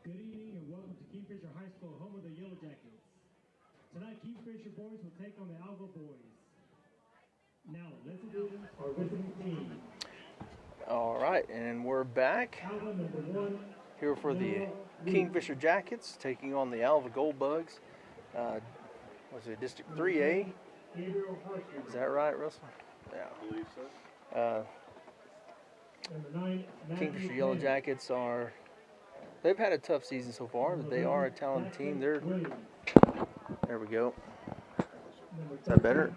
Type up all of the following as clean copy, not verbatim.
Good evening and welcome to Kingfisher High School, home of the Yellow Jackets. Tonight, Kingfisher boys will take on the Alva boys. Now, let's introduce our visiting team. All right, and we're back Alva number 1. here for the Kingfisher Jackets taking on the Alva Gold Bugs. Was it District 3A? Is that right, Russell? Yeah. I believe so. Number 9, Kingfisher Yellow Jackets they've had a tough season so far, but they are a talented team. There we go. Is that better?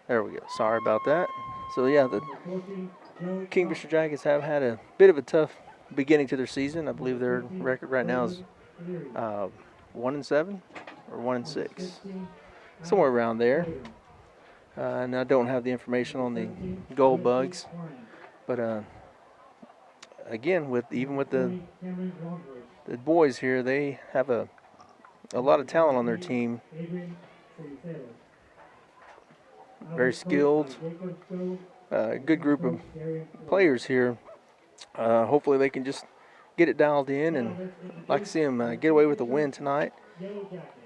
There we go. Sorry about that. So yeah, the Kingfisher Jackets have had a bit of a tough beginning to their season. I believe their record right now is 1-7 or 1-6, somewhere around there. And I don't have the information on the Gold Bugs, but again, even with the boys here, they have a lot of talent on their team. Very skilled, good group of players here. Hopefully they can just get it dialed in, and I'd like to see them get away with a win tonight.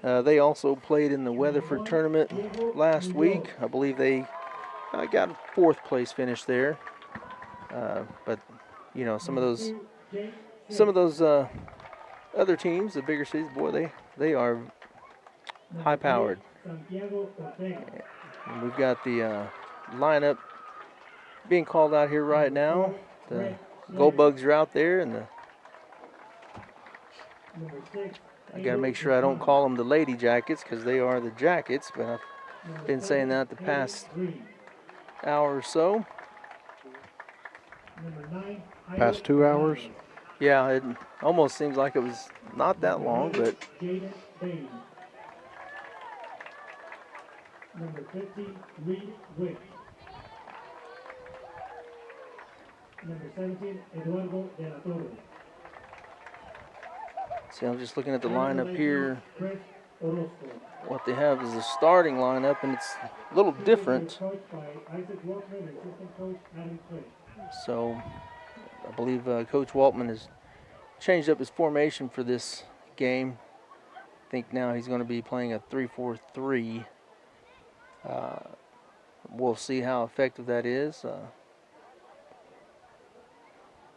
They also played in the Weatherford tournament last week. I believe they got a 4th place finish there. But you know, some of those other teams, the bigger cities, boy, they are high powered. And we've got the lineup being called out here right now. The Gold Bugs are out there, and I got to make sure I don't call them the Lady Jackets because they are the Jackets, but I've been saying that the past hour or so. Past 2 hours? Yeah, it almost seems like it was not that long, but Number 50, Reed Wick. Number 17, Eduardo de la Torre. see, I'm just looking at the lineup here. What they have is a starting lineup, and it's a little different. So I believe Coach Waltman has changed up his formation for this game. I think now he's going to be playing a 3-4-3. We'll see how effective that is.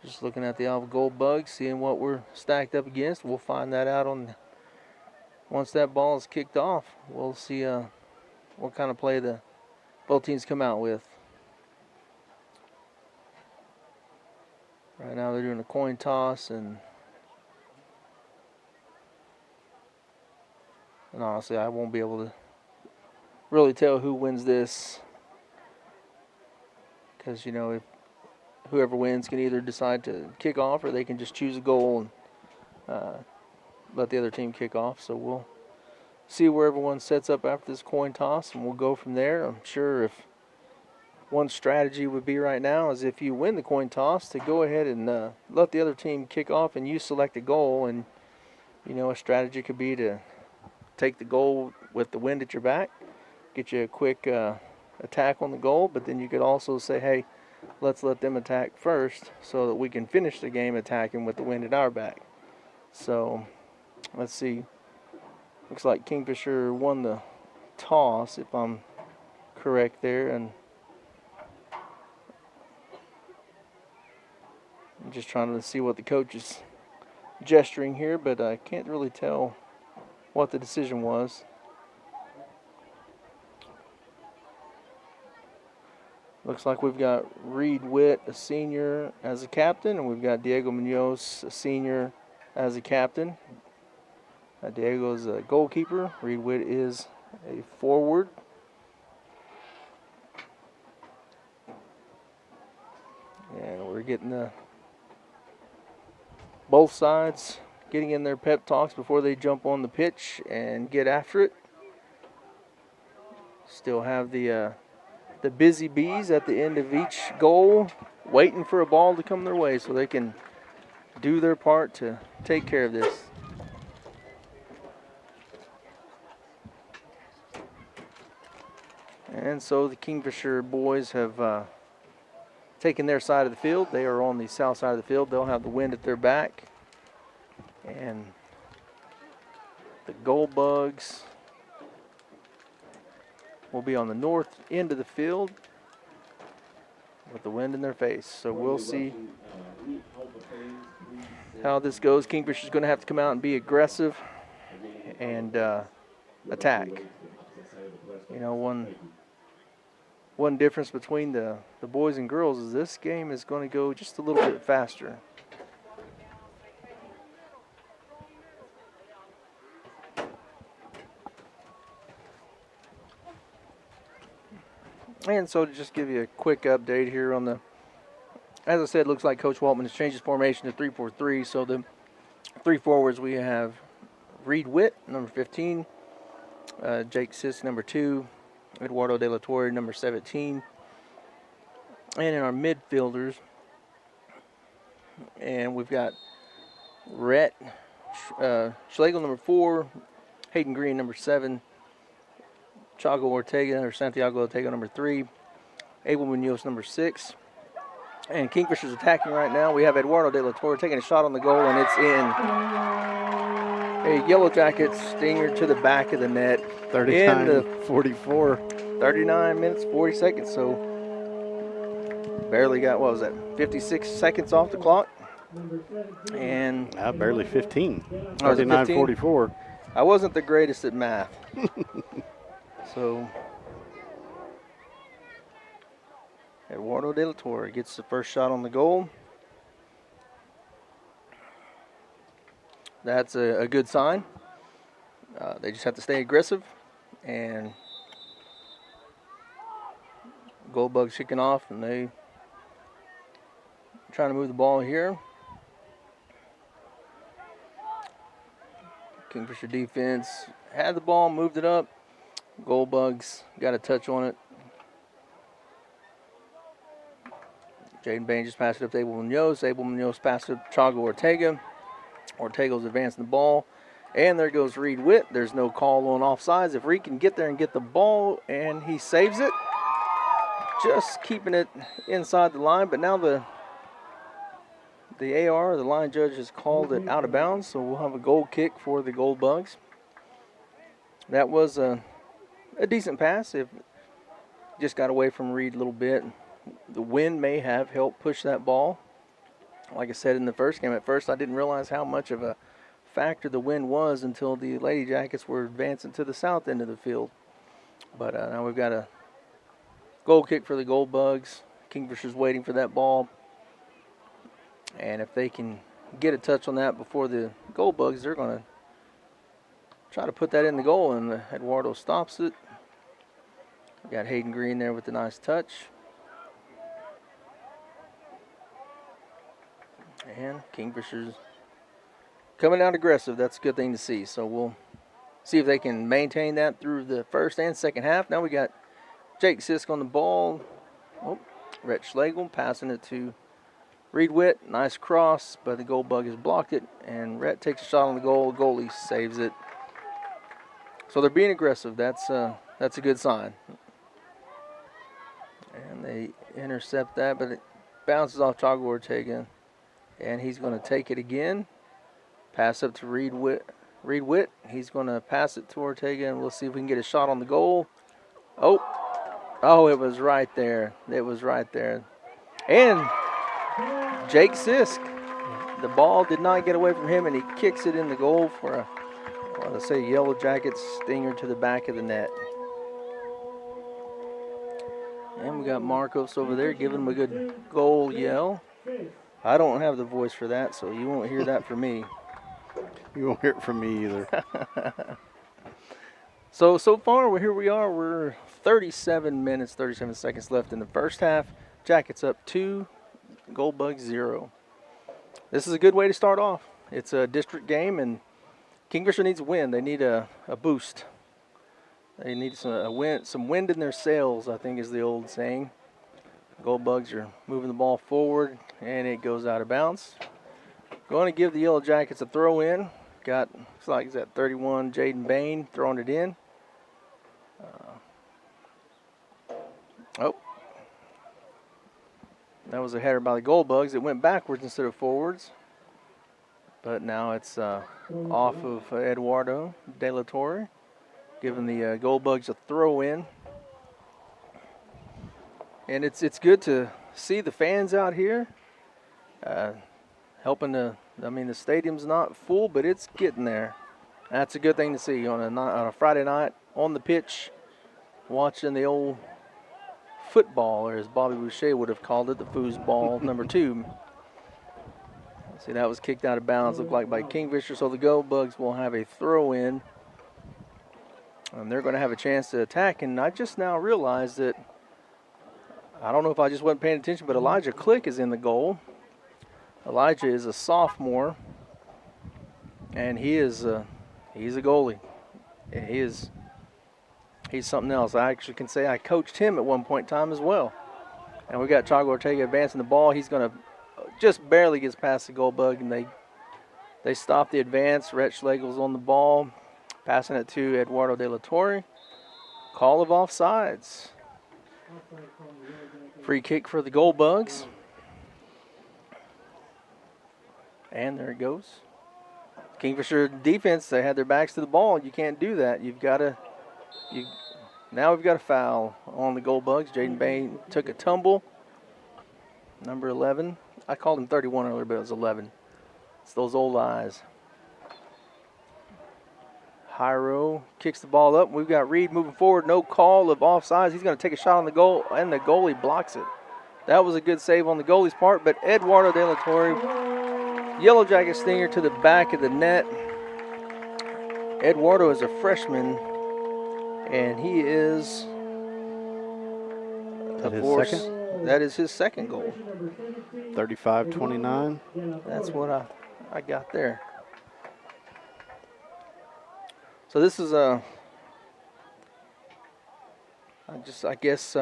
Just looking at the Alva Gold Bugs, seeing what we're stacked up against. We'll find that out once that ball is kicked off. We'll see what kind of play both teams come out with. Right now they're doing a coin toss, and honestly, I won't be able to really tell who wins this, because you know, if whoever wins can either decide to kick off or they can just choose a goal and let the other team kick off. So we'll see where everyone sets up after this coin toss, and we'll go from there. I'm sure if one strategy would be right now is if you win the coin toss to go ahead and let the other team kick off and you select a goal, and you know, a strategy could be to take the goal with the wind at your back, get you a quick attack on the goal, but then you could also say, hey, let's let them attack first so that we can finish the game attacking with the wind at our back. So let's see. Looks like Kingfisher won the toss, if I'm correct there, and I'm just trying to see what the coach is gesturing here, but I can't really tell what the decision was. Looks like we've got Reed Witt, a senior, as a captain, and we've got Diego Munoz, a senior, as a captain. Diego is a goalkeeper. Reed Witt is a forward. And we're getting both sides getting in their pep talks before they jump on the pitch and get after it. Still have the busy bees at the end of each goal waiting for a ball to come their way so they can do their part to take care of this. And so the Kingfisher boys have taken their side of the field. They are on the south side of the field. They'll have the wind at their back. And the Gold Bugs will be on the north end of the field with the wind in their face. So we'll see how this goes. Kingfisher's going to have to come out and be aggressive and attack. You know, one difference between the boys and girls is this game is going to go just a little bit faster. And so to just give you a quick update here on the, as I said, it looks like Coach Waltman has changed his formation to 3-4-3. So the 3 forwards, we have Reed Witt, number 15, Jake Sisk, number 2, Eduardo De La Torre, number 17. And in our midfielders, and we've got Rhett Schlegel, number 4, Hayden Green, number 7, Santiago Ortega, number 3, Abel Munoz, number 6. And Kingfisher's attacking right now. We have Eduardo De La Torre taking a shot on the goal, and it's in. A Yellow Jacket stinger to the back of the net. 39-44. 39 minutes, 40 seconds. So barely got, what was that, 56 seconds off the clock. And Barely 15. Oh, was it 15? 39-44. I wasn't the greatest at math. So Eduardo De La Torre gets the first shot on the goal. That's a good sign. They just have to stay aggressive. And Gold Bugs kicking off, and they trying to move the ball here. Kingfisher defense had the ball, moved it up. Gold Bugs got a touch on it. Jaden Bain just passed it up to Abel Munoz. Abel Munoz passed it up to Chago Ortega. Ortega's advancing the ball. And there goes Reed Witt. There's no call on offsides. If Reed can get there and get the ball, and he saves it, just keeping it inside the line. But now the AR, the line judge, has called it out of bounds, so we'll have a goal kick for the Gold Bugs. That was a decent pass. If just got away from Reed a little bit. The wind may have helped push that ball. Like I said in the first game, at first I didn't realize how much of a factor the wind was until the Lady Jackets were advancing to the south end of the field. But now we've got a goal kick for the Gold Bugs. Kingfisher's waiting for that ball. And if they can get a touch on that before the Gold Bugs, they're going to try to put that in the goal, and Eduardo stops it. We got Hayden Green there with a nice touch. And Kingfisher's coming out aggressive. That's a good thing to see. So we'll see if they can maintain that through the first and second half. Now we got Jake Sisk on the ball. Oh, Rhett Schlegel passing it to Reed Witt. Nice cross, but the Gold Bug has blocked it. And Rhett takes a shot on the goal. The goalie saves it. So they're being aggressive. That's a good sign. And they intercept that, but it bounces off Chago Ortega. And he's going to take it again. Pass up to Reed Witt. He's going to pass it to Ortega, and we'll see if we can get a shot on the goal. Oh, it was right there. It was right there. And Jake Sisk, the ball did not get away from him, and he kicks it in the goal for a, let's say, Yellow Jackets stinger to the back of the net. And we got Marcos over there giving him a good goal yell. I don't have the voice for that, so you won't hear that from me. You won't hear it from me either. So far, here we are. We're 37 minutes, 37 seconds left in the first half. Jackets up 2, Gold Bugs 0. This is a good way to start off. It's a district game, and Kingfisher needs a win. They need a boost. They need some wind in their sails, I think is the old saying. Gold Bugs are moving the ball forward, and it goes out of bounds. Going to give the Yellow Jackets a throw in. Looks like it's at 31, Jaden Bain throwing it in. That was a header by the Gold Bugs. It went backwards instead of forwards. But now it's off of Eduardo De La Torre, giving the Gold Bugs a throw in. And it's good to see the fans out here helping the stadium's not full, but it's getting there. That's a good thing to see on a Friday night on the pitch, watching the old football, or as Bobby Boucher would have called it, the foosball number 2. See, that was kicked out of bounds, looked like by Kingfisher, so the Gold Bugs will have a throw in. And they're going to have a chance to attack, and I just now realized that, I don't know if I just wasn't paying attention, but Elijah Click is in the goal. Elijah is a sophomore, and he's a goalie. And he's something else. I actually can say I coached him at one point in time as well. And we got Chago Ortega advancing the ball. He's going to just barely gets past the Gold Bug, and they stop the advance. Rhett Schlegel's on the ball, passing it to Eduardo De La Torre. Call of offsides. Free kick for the Gold Bugs. And there it goes. Kingfisher defense, they had their backs to the ball. You can't do that. Now we've got a foul on the Gold Bugs. Jaden Bain took a tumble. Number 11. I called him 31 earlier, but it was 11. It's those old eyes. Hyro kicks the ball up. We've got Reed moving forward. No call of offsides. He's going to take a shot on the goal, and the goalie blocks it. That was a good save on the goalie's part, but Eduardo De La Torre, Yellow Jacket stinger to the back of the net. Eduardo is a freshman, and he is, of course, that is his second goal. 35-29. That's what I got there. So this is I guess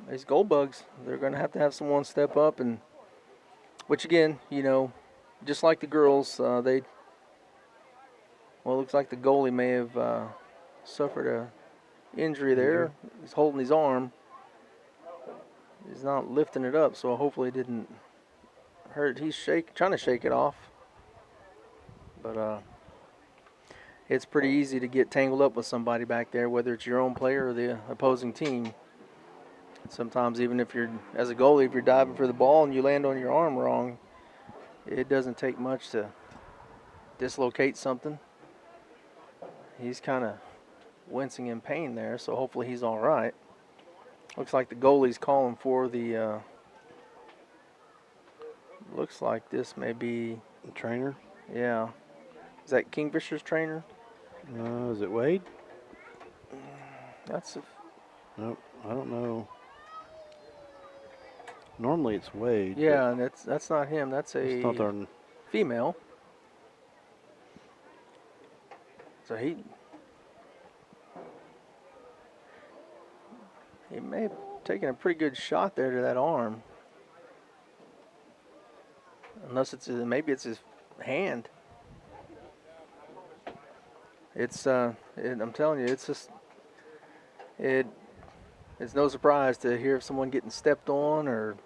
these Gold Bugs, they're going to have someone step up, and which again, just like the girls, it looks like the goalie may have suffered a injury there. He's holding his arm. He's not lifting it up, so hopefully it didn't hurt. He's trying to shake it off. But it's pretty easy to get tangled up with somebody back there, whether it's your own player or the opposing team. Sometimes even if as a goalie, if you're diving for the ball and you land on your arm wrong, it doesn't take much to dislocate something. He's kind of wincing in pain there, so hopefully he's all right. Looks like the goalie's calling for the, looks like this may be The trainer? Yeah. Is that Kingfisher's trainer? Is it Wade? That's Nope, I don't know. Normally it's Wade. Yeah, and that's not him. That's It's not our female. So he may have taken a pretty good shot there to that arm. Unless maybe it's his hand. I'm telling you, it's no surprise to hear of someone getting stepped on or,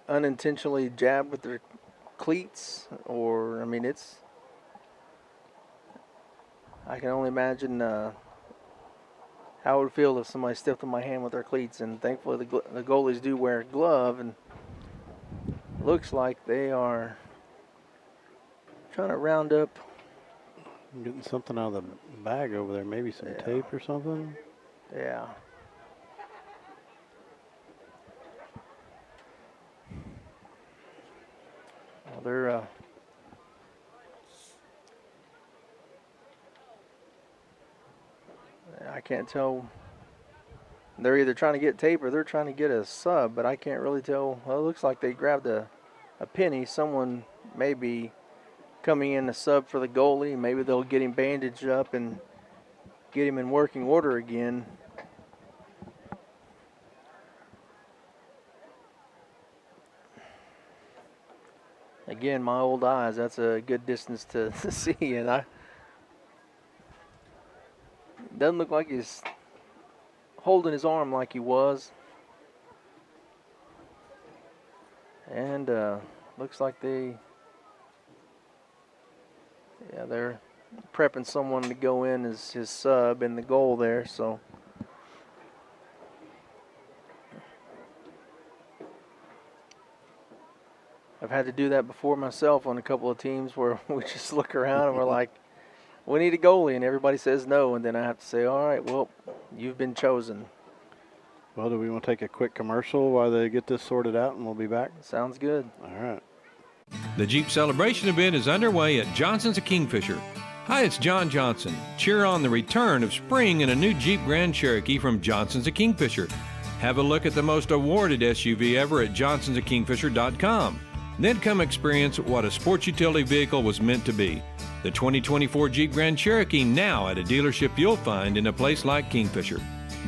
unintentionally jabbed with their cleats, or I can only imagine how it would feel if somebody stepped on my hand with their cleats. And thankfully the goalies do wear a glove, and looks like they are trying to round up. getting something out of the bag over there, maybe some tape or something. Yeah. Well, they're I can't tell. They're either trying to get tape or they're trying to get a sub, but I can't really tell. Well, it looks like they grabbed a penny. Someone may be coming in a sub for the goalie. Maybe they'll get him bandaged up and get him in working order again. Again, my old eyes, that's a good distance to see, and doesn't look like he's holding his arm like he was. And looks like they Yeah, they're prepping someone to go in as his sub in the goal there, so. I've had to do that before myself on a couple of teams where we just look around and we're like, we need a goalie, and everybody says no, and then I have to say, all right, well, you've been chosen. Well, do we want to take a quick commercial while they get this sorted out, and we'll be back? Sounds good. All right. The Jeep Celebration event is underway at Johnson's of Kingfisher. Hi, it's John Johnson. Cheer on the return of spring in a new Jeep Grand Cherokee from Johnson's of Kingfisher. Have a look at the most awarded SUV ever at johnsonsofkingfisher.com. Then come experience what a sports utility vehicle was meant to be. The 2024 Jeep Grand Cherokee now at a dealership you'll find in a place like Kingfisher.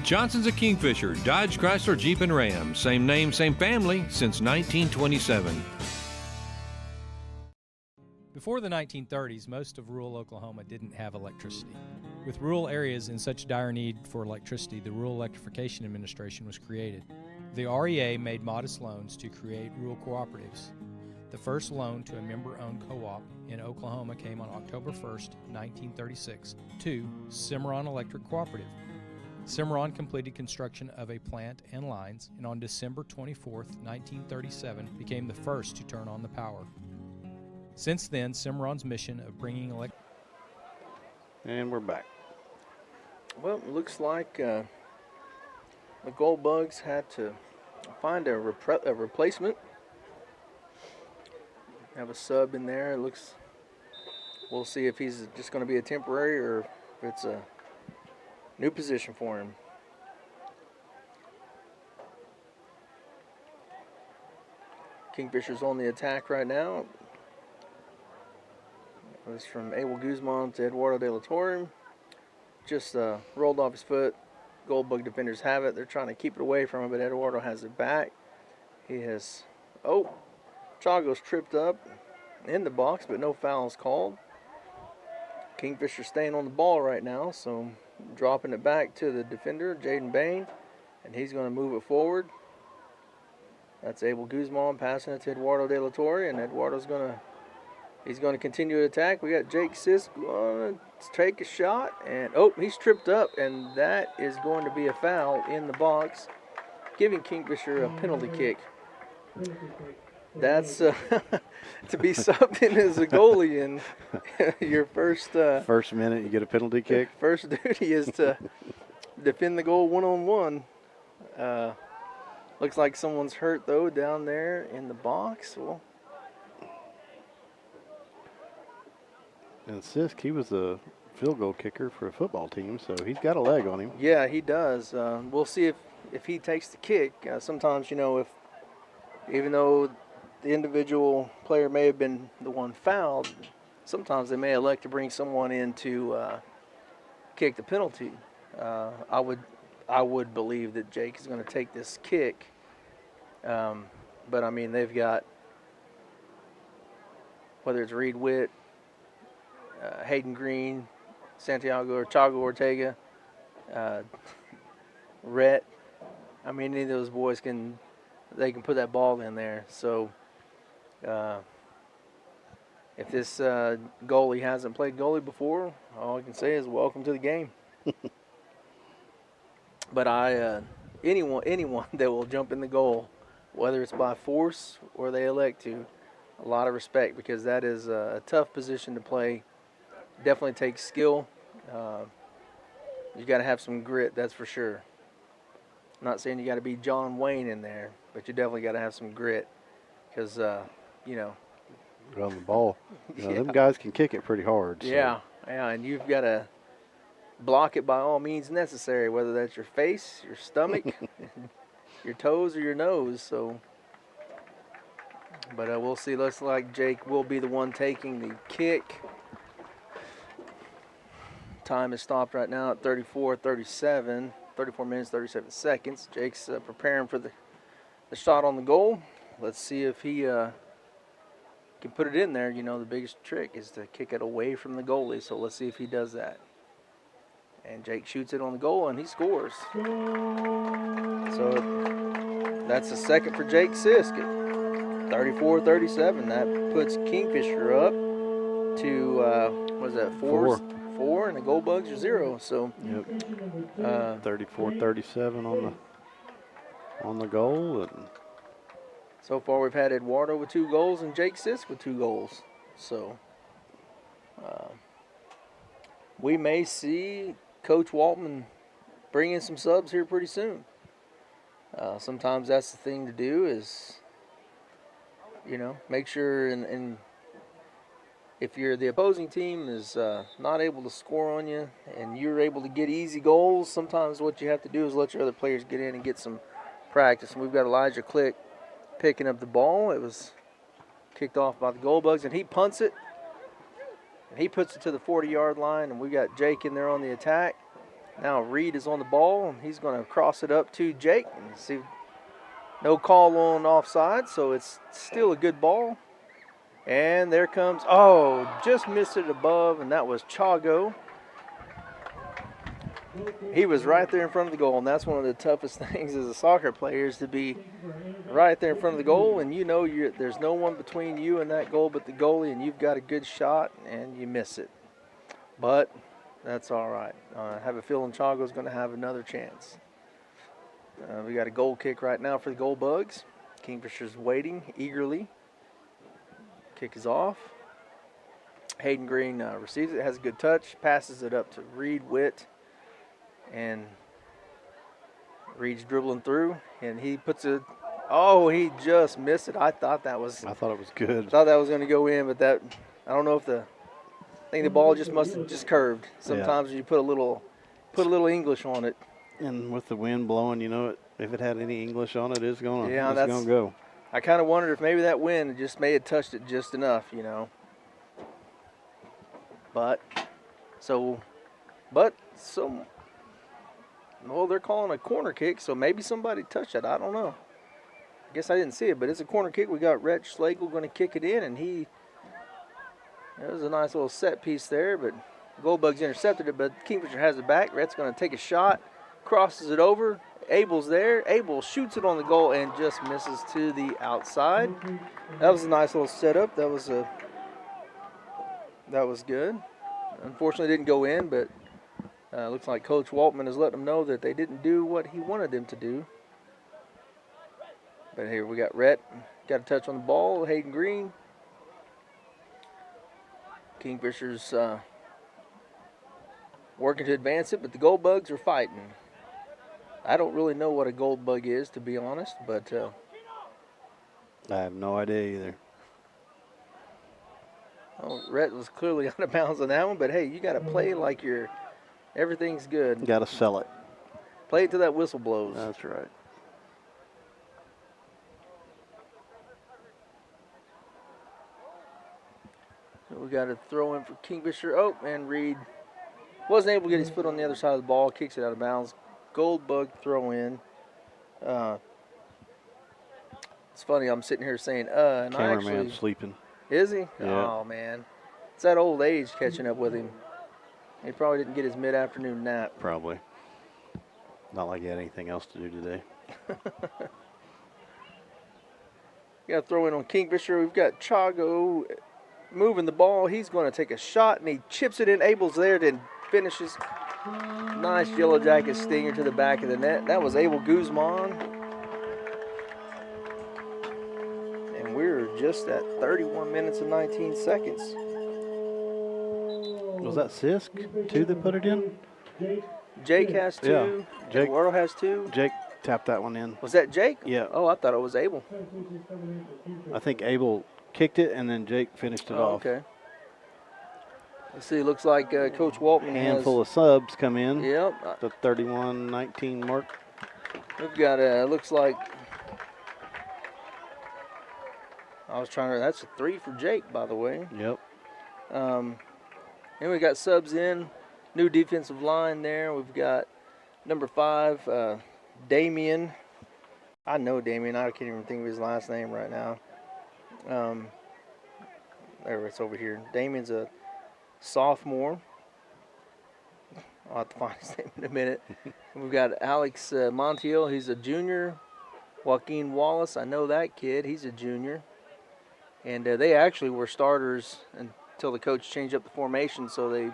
Johnson's of Kingfisher, Dodge, Chrysler, Jeep, and Ram. Same name, same family since 1927. Before the 1930s, most of rural Oklahoma didn't have electricity. With rural areas in such dire need for electricity, the Rural Electrification Administration was created. The REA made modest loans to create rural cooperatives. The first loan to a member-owned co-op in Oklahoma came on October 1st, 1936, to Cimarron Electric Cooperative. Cimarron completed construction of a plant and lines, and on December 24th, 1937, became the first to turn on the power. Since then, Cimarron's mission of bringing And we're back. Well, it looks like the Gold Bugs had to find a replacement. Have a sub in there. It looks. We'll see if he's just going to be a temporary or if it's a new position for him. Kingfisher's on the attack right now. It was from Abel Guzman to Eduardo De La Torre. Just rolled off his foot. Gold Bug defenders have it. They're trying to keep it away from him, but Eduardo has it back. He has. Oh! Chago's tripped up in the box, but no fouls called. Kingfisher staying on the ball right now, so dropping it back to the defender, Jaden Bain, and he's going to move it forward. That's Abel Guzman passing it to Eduardo De La Torre, and Eduardo's going to continue to attack. We got Jake Sisk going to take a shot, and oh, he's tripped up, and that is going to be a foul in the box, giving Kingfisher a penalty kick. That's to be something as a goalie in your first minute you get a penalty kick. First duty is to defend the goal one-on-one. Looks like someone's hurt though down there in the box. Well, and Sisk, he was a field goal kicker for a football team, so he's got a leg on him. Yeah, he does. We'll see if he takes the kick. Sometimes, if even though the individual player may have been the one fouled, sometimes they may elect to bring someone in to kick the penalty. I would believe that Jake is going to take this kick, but I mean they've got, whether it's Reed Witt, Hayden Green, Santiago or Chago Ortega, Rhett. I mean, any of those boys can put that ball in there. So if this goalie hasn't played goalie before, all I can say is welcome to the game. But anyone that will jump in the goal, whether it's by force or they elect to, a lot of respect, because that is a tough position to play. Definitely takes skill. You got to have some grit, that's for sure. I'm not saying you got to be John Wayne in there, but you definitely got to have some grit, because On the ball, them guys can kick it pretty hard. So. Yeah, and you've got to block it by all means necessary, whether that's your face, your stomach, your toes, or your nose. So, but we'll see. Looks like Jake will be the one taking the kick. Time is stopped right now at 34 minutes, 37 seconds. Jake's preparing for the shot on the goal. Let's see if he can put it in there. The biggest trick is to kick it away from the goalie, so let's see if he does that. And Jake shoots it on the goal, and he scores. So that's the second for Jake Sisk at 34-37. That puts Kingfisher up to what is that, four, and the Gold Bugs are 0. So Yep. 34-37 on the goal, and so far we've had Eduardo with 2 goals and Jake Sisk with 2 goals. So we may see Coach Waltman bring in some subs here pretty soon. Sometimes that's the thing to do is, make sure and if you're the opposing team is not able to score on you and you're able to get easy goals, sometimes what you have to do is let your other players get in and get some practice. And we've got Elijah Click picking up the ball. It was kicked off by the Gold Bugs, and he punts it. And he puts it to the 40-yard line, and we got Jake in there on the attack. Now Reed is on the ball, and he's going to cross it up to Jake. And see, no call on offside, so it's still a good ball. And there comes, just missed it above, and that was Chago. He was right there in front of the goal, and that's one of the toughest things as a soccer player is to be right there in front of the goal, and there's no one between you and that goal but the goalie, and you've got a good shot, and you miss it. But that's all right. I have a feeling Chago's going to have another chance. We got a goal kick right now for the Gold Bugs. Kingfisher's waiting eagerly. Kick is off. Hayden Green receives it, has a good touch, passes it up to Reed Witt, and Reed's dribbling through, and he puts it. Oh, he just missed it. I thought it was good. Thought that was going to go in, but I don't know if I think the ball must have just curved. Sometimes you put a little English on it. And with the wind blowing, if it had any English on it, it's going to go. I kind of wondered if maybe that wind just may have touched it just enough, But they're calling a corner kick, so maybe somebody touched it. I don't know. I guess I didn't see it, but it's a corner kick. We got Rhett Schlegel going to kick it in, and it was a nice little set piece there, but Goldbugs intercepted it, but Kingfisher has it back. Rhett's going to take a shot, crosses it over. Abel's there. Abel shoots it on the goal and just misses to the outside. That was a nice little setup. That was good. Unfortunately, it didn't go in, but looks like Coach Waltman has let them know that they didn't do what he wanted them to do. But here we got Rhett. Got a touch on the ball. Hayden Green. Kingfisher's working to advance it, but the Gold Bugs are fighting. I don't really know what a Gold Bug is, to be honest, but I have no idea either. Rhett was clearly out of bounds on that one, but hey, you got to play like everything's good. Got to sell it. Play it till that whistle blows. That's right. So we got to throw in for Kingfisher. Oh, and Reed wasn't able to get his foot on the other side of the ball, kicks it out of bounds. Gold Bug throw in. It's funny, I'm sitting here saying, and Cameraman's sleeping. Is he? Yeah. Oh, man. It's that old age catching up with him. He probably didn't get his mid-afternoon nap. Probably. Not like he had anything else to do today. Got to throw in on Kingfisher. We've got Chago moving the ball. He's going to take a shot, and he chips it in. Abel's there, then finishes. Nice Yellow Jacket stinger to the back of the net. That was Abel Guzman. And we're just at 31 minutes and 19 seconds. Was that Sisk, too, that put it in? Jake has 2. Yeah. Jake. Eduardo has 2. Jake tapped that one in. Was that Jake? Yeah. Oh, I thought it was Abel. I think Abel kicked it, and then Jake finished it off. Okay. Let's see, looks like Coach Waltman handful of subs come in. Yep. The 31-19 mark. We've got, looks like, that's a 3 for Jake, by the way. Yep. And we got subs in, new defensive line there. We've got number 5, Damien. I know Damien. I can't even think of his last name right now. There, it's over here. Damien's a sophomore. I'll have to find his name in a minute. We've got Alex Montiel. He's a junior. Joaquin Wallace. I know that kid. He's a junior. And they actually were starters until the coach changed up the formation, so they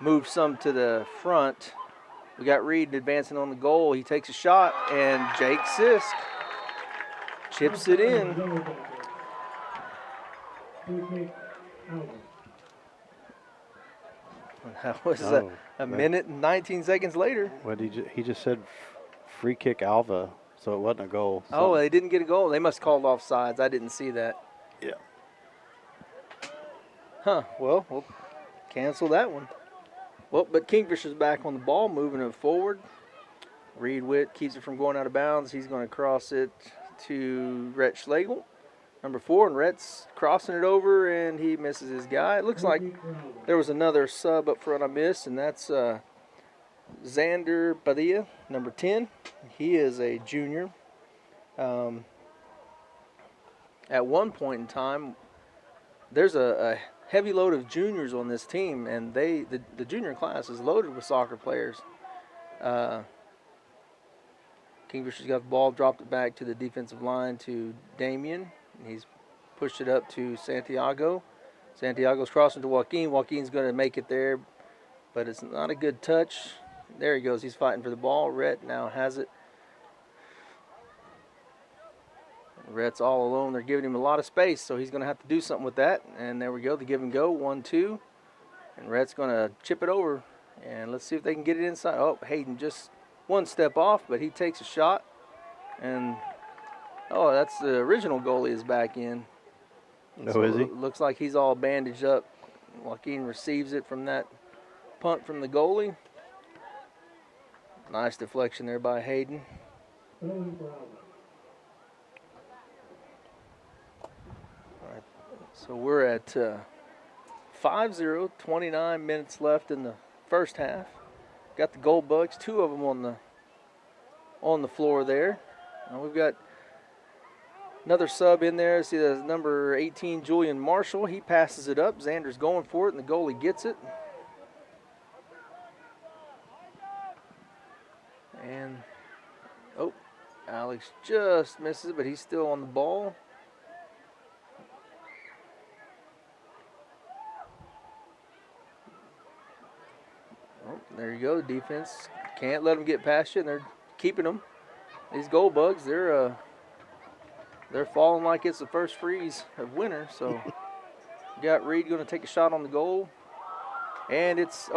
moved some to the front. We got Reed advancing on the goal. He takes a shot, and Jake Sisk chips it in. That was a minute and 19 seconds later. What he just said free kick Alva, so it wasn't a goal. Oh, they didn't get a goal. They must have called offsides. I didn't see that. Yeah. Huh. Well, we'll cancel that one. Well, but Kingfisher's back on the ball, moving it forward. Reed Witt keeps it from going out of bounds. He's going to cross it to Rhett Schlegel, number 4, and Rhett's crossing it over, and he misses his guy. It looks like there was another sub up front I missed, and that's Xander Padilla, number 10. He is a junior. At one point in time, there's a heavy load of juniors on this team, and the junior class is loaded with soccer players. Kingfisher's got the ball, dropped it back to the defensive line to Damien. He's pushed it up to Santiago. Santiago's crossing to Joaquin. Joaquin's going to make it there, but it's not a good touch. There he goes. He's fighting for the ball. Rhett now has it. Rhett's all alone. They're giving him a lot of space, so he's going to have to do something with that. And there we go. The give and go, 1-2. And Rhett's going to chip it over. And let's see if they can get it inside. Oh, Hayden just one step off, but he takes a shot. And, oh, that's the original goalie is back in. Oh, so is he? Looks like he's all bandaged up. Joaquin receives it from that punt from the goalie. Nice deflection there by Hayden. So we're at 5-0, 29 minutes left in the first half. Got the Gold Bugs, 2 of them on the floor there. Now we've got another sub in there. See the number 18, Julian Marshall. He passes it up. Xander's going for it, and the goalie gets it. And, oh, Alex just misses it, but he's still on the ball. There you go. The defense can't let them get past you, and they're keeping them. These Gold Bugs, they're falling like it's the first freeze of winter. So you got Reed going to take a shot on the goal, and it's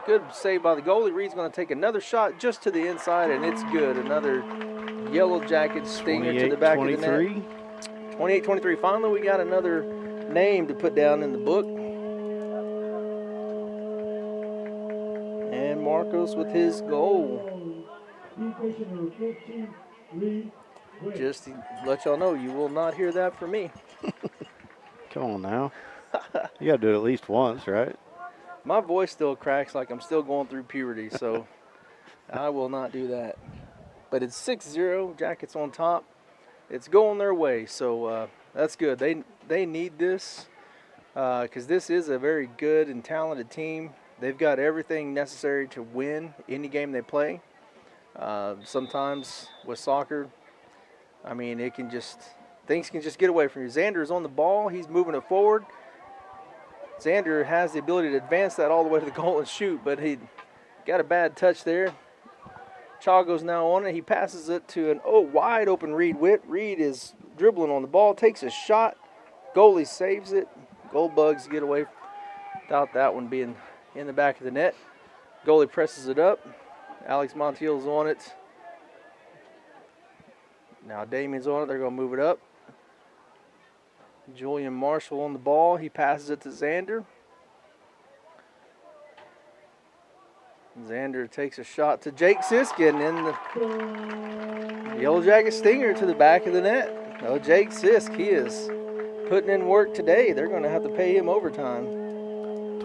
good save by the goalie. Reed's going to take another shot just to the inside, and it's good. Another Yellow Jacket stinger to the back of the net. 28-23. Finally, we got another name to put down in the book. Marcos with his goal. Just to let y'all know, you will not hear that from me. Come on now. You got to do it at least once, right? My voice still cracks like I'm still going through puberty, so I will not do that. But it's 6-0, Jackets on top. It's going their way, so that's good. They need this because this is a very good and talented team. They've got everything necessary to win any game they play. Sometimes with soccer, I mean, things can just get away from you. Xander is on the ball. He's moving it forward. Xander has the ability to advance that all the way to the goal and shoot, but he got a bad touch there. Chago's now on it. He passes it to an wide open Reed Witt. Reed is dribbling on the ball, takes a shot. Goalie saves it. Gold Bugs get away without that one being in the back of the net. Goalie presses it up. Alex Montiel's on it. Now Damien's on it. They're going to move it up. Julian Marshall on the ball. He passes it to Xander. Xander takes a shot to Jake Siskin in the Yellow Jacket stinger to the back of the net. Oh, Jake Sisk, he is putting in work today. They're going to have to pay him overtime.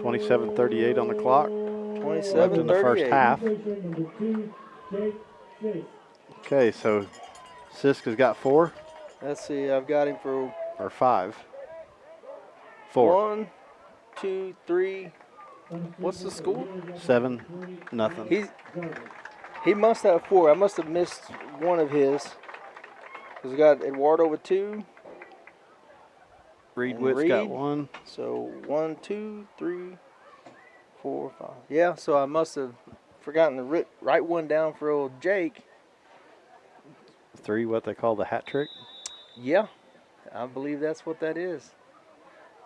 27:38 on the clock. 27:38. Left in the first half. Okay, so Sisk has got 4. Let's see, I've got him for Or 5. 4. 1, 2, 3. What's the score? 7-0. He must have 4. I must have missed one of his. Because we got Eduardo with 2. Reed And Witt's got Reed. one. So 1, 2, 3, 4, 5. Yeah, so I must have forgotten to write one down for old Jake. 3, what they call the hat trick. Yeah, I believe that's what that is.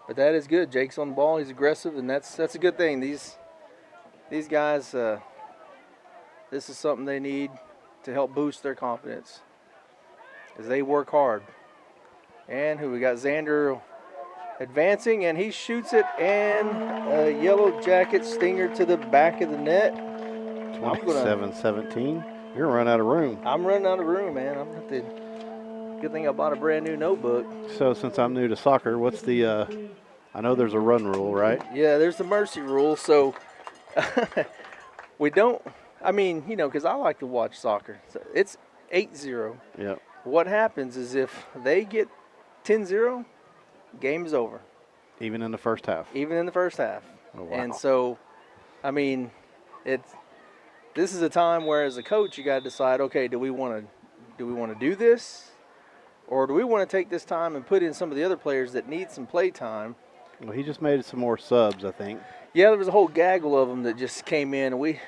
But that is good. Jake's on the ball. He's aggressive, and that's a good thing. These guys, this is something they need to help boost their confidence as they work hard. And who we got? Xander advancing, and he shoots it, and a Yellow Jacket stinger to the back of the net. 27-17. You're going to run out of room. I'm running out of room, man. I'm going to have to. Good thing I bought a brand new notebook. So since I'm new to soccer, what's the I know there's a run rule, right? Yeah, there's the mercy rule. So we don't, I mean, you know, because I like to watch soccer. So it's 8-0. Yep. What happens is if they get 10-0, game is over. Even in the first half. Even in the first half. Oh, wow. And so, I mean, this is a time where as a coach you got to decide, okay, do we want to do this? Or do we want to take this time and put in some of the other players that need some play time? Well, he just made some more subs, I think. Yeah, there was a whole gaggle of them that just came in. And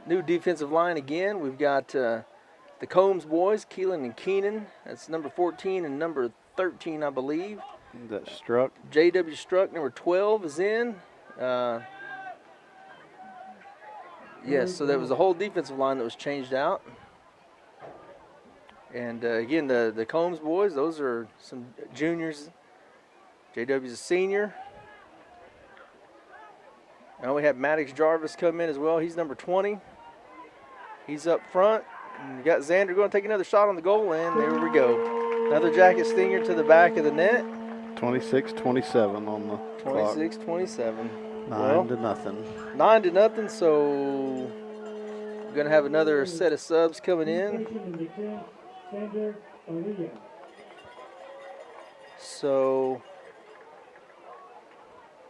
new defensive line again. We've got the Combs boys, Keelan and Keenan. That's number 14 and number 13, I believe. That Struck. J.W. Struck, number 12, is in. Yes, so there was a whole defensive line that was changed out. And again, the Combs boys, those are some juniors. JW's a senior. And we have Maddox Jarvis come in as well. He's number 20. He's up front. And you got Xander going to take another shot on the goal, and there we go. Another Jacket stinger to the back of the net. 26-27 on the 26-27. 9-0. 9-0, so we're going to have another set of subs coming in. So,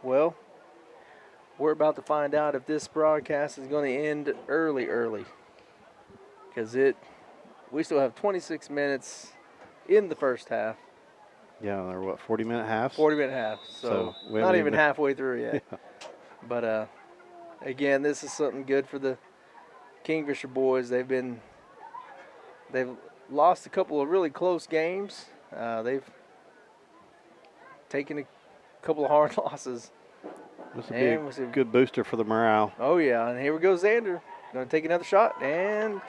well, we're about to find out if this broadcast is going to end early. Because we still have 26 minutes in the first half. Yeah, they're what, 40-minute halves? 40-minute half, so not even halfway through yet. Yeah. But, again, this is something good for the Kingfisher boys. They've lost a couple of really close games. They've taken a couple of hard losses. This would be a good booster for the morale. Oh, yeah, and here we go, Xander. Going to take another shot, and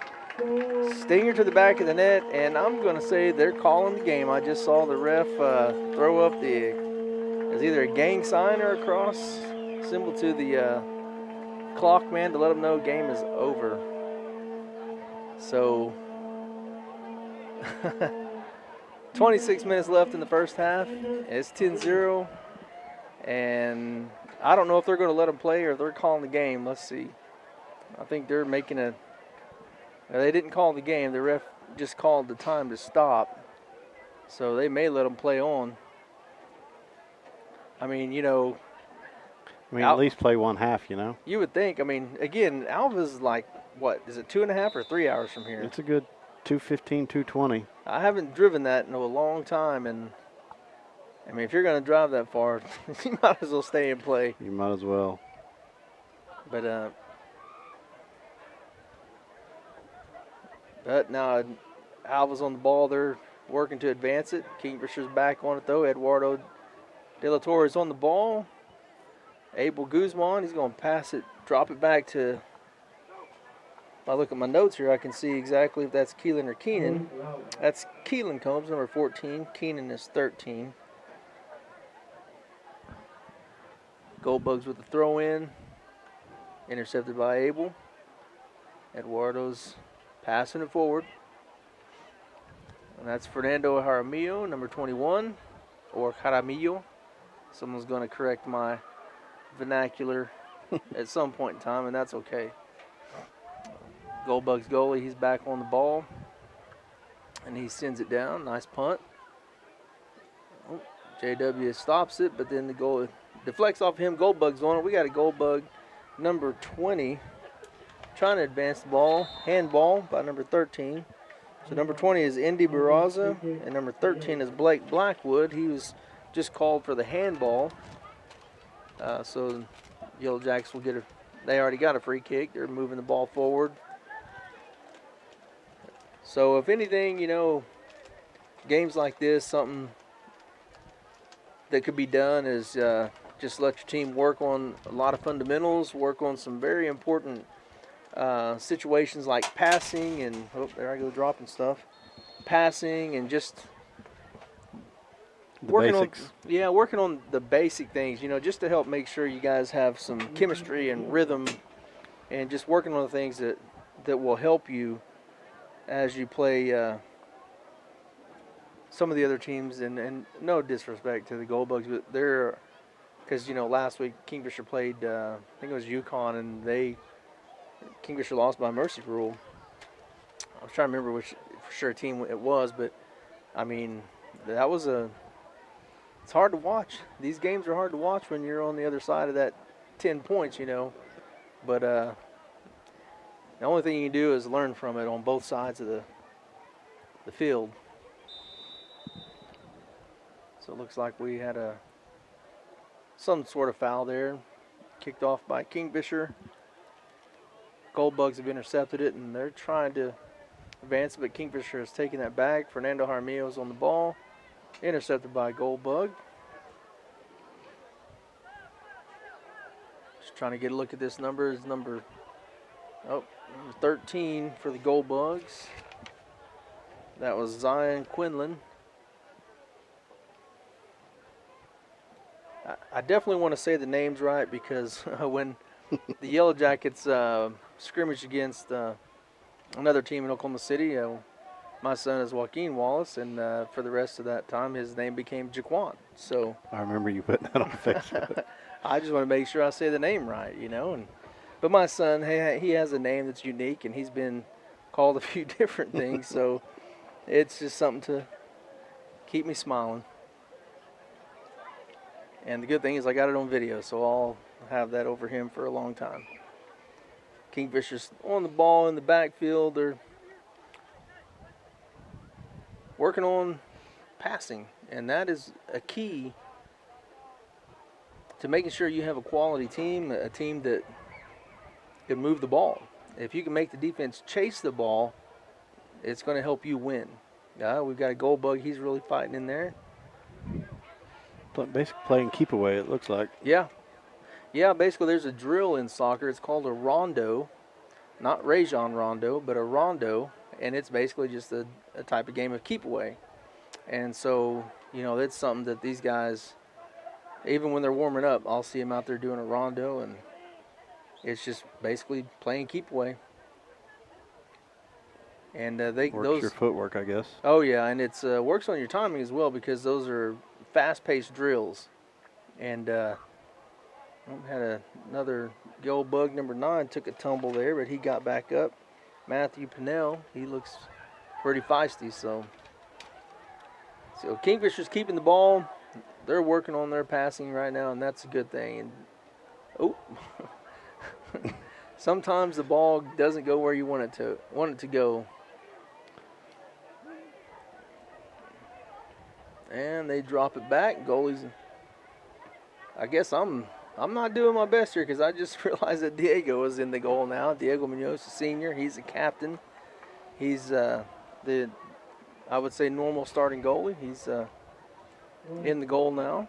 stinger to the back of the net, and I'm going to say they're calling the game. I just saw the ref throw up it's either a gang sign or a cross symbol to the clock man to let them know game is over. So 26 minutes left in the first half. It's 10-0, and I don't know if they're going to let them play or if they're calling the game. Let's see. I think they're making they didn't call the game. The ref just called the time to stop. So they may let them play on. I mean, at least play one half, You would think. I mean, again, Alva's like, what, is it 2.5 or 3 hours from here? It's a good 2:15, 2:20. I haven't driven that in a long time, and I mean, if you're going to drive that far, you might as well stay and play. You might as well. But now Alva's on the ball. They're working to advance it. Kingfisher's back on it, though. Eduardo De La Torre is on the ball. Abel Guzman, he's going to pass it, drop it back to, if I look at my notes here, I can see exactly if that's Keelan or Keenan. That's Keelan Combs, number 14. Keenan is 13. Goldbugs with the throw in. Intercepted by Abel. Eduardo's passing it forward. And that's Fernando Jaramillo, number 21. Or Jaramillo. Someone's going to correct my vernacular at some point in time, and that's okay. Goldbugs goalie, he's back on the ball. And he sends it down. Nice punt. Oh, JW stops it, but then the goal deflects off him. Goldbug's on it. We got a Goldbug number 20 trying to advance the ball. Handball by number 13. So number 20 is Indy Barraza, and number 13 is Blake Blackwood. He was just called for the handball. So Yellow Jackets will get they already got a free kick. They're moving the ball forward. So if anything, games like this, something that could be done is just let your team work on a lot of fundamentals, work on some very important situations like passing and, there I go dropping stuff. Passing and just working on the basic things, just to help make sure you guys have some chemistry and rhythm, and just working on the things that will help you as you play some of the other teams. And no disrespect to the Gold-Bugs, but they're, because last week Kingfisher played, I think it was UConn, and Kingfisher lost by mercy rule. I was trying to remember which for sure team it was, but I mean that was it's hard to watch. These games are hard to watch when you're on the other side of that 10 points, But the only thing you can do is learn from it on both sides of the field. So it looks like we had some sort of foul there. Kicked off by Kingfisher. Gold-Bugs have intercepted it, and they're trying to advance, but Kingfisher has taken that back. Fernando Jaramillo's on the ball. Intercepted by Gold-Bug. Just trying to get a look at this number. It's number 13 for the Gold-Bugs. That was Zion Quinlan. I definitely want to say the names right, because when the Yellow Jackets scrimmaged against another team in Oklahoma City, my son is Joaquin Wallace, and for the rest of that time, his name became Jaquan. So I remember you putting that on Facebook. I just want to make sure I say the name right, But my son, hey, he has a name that's unique, and he's been called a few different things, so it's just something to keep me smiling. And the good thing is I got it on video, so I'll have that over him for a long time. Kingfisher's on the ball in the backfield. They're working on passing, and that is a key to making sure you have a quality team, a team that can move the ball. If you can make the defense chase the ball, it's going to help you win. We've got a Gold-Bug. He's really fighting in there. Basically playing keep away, it looks like. Yeah, basically there's a drill in soccer. It's called a rondo. Not Rajon Rondo, but a rondo. And it's basically just a type of game of keep away. And so, that's something that these guys, even when they're warming up, I'll see them out there doing a rondo. And it's just basically playing keep away. And Works your footwork, I guess. Oh, yeah, and it's works on your timing as well, because those are fast-paced drills. And had another Gold-Bug, number 9, took a tumble there, but he got back up. Matthew Pinnell, he looks pretty feisty. So Kingfisher's keeping the ball. They're working on their passing right now, and that's a good thing. And sometimes the ball doesn't go where you want it to go. And they drop it back. Goalies. I guess I'm not doing my best here, because I just realized that Diego is in the goal now. Diego Munoz, senior. He's the captain. He's I would say, normal starting goalie. He's in the goal now.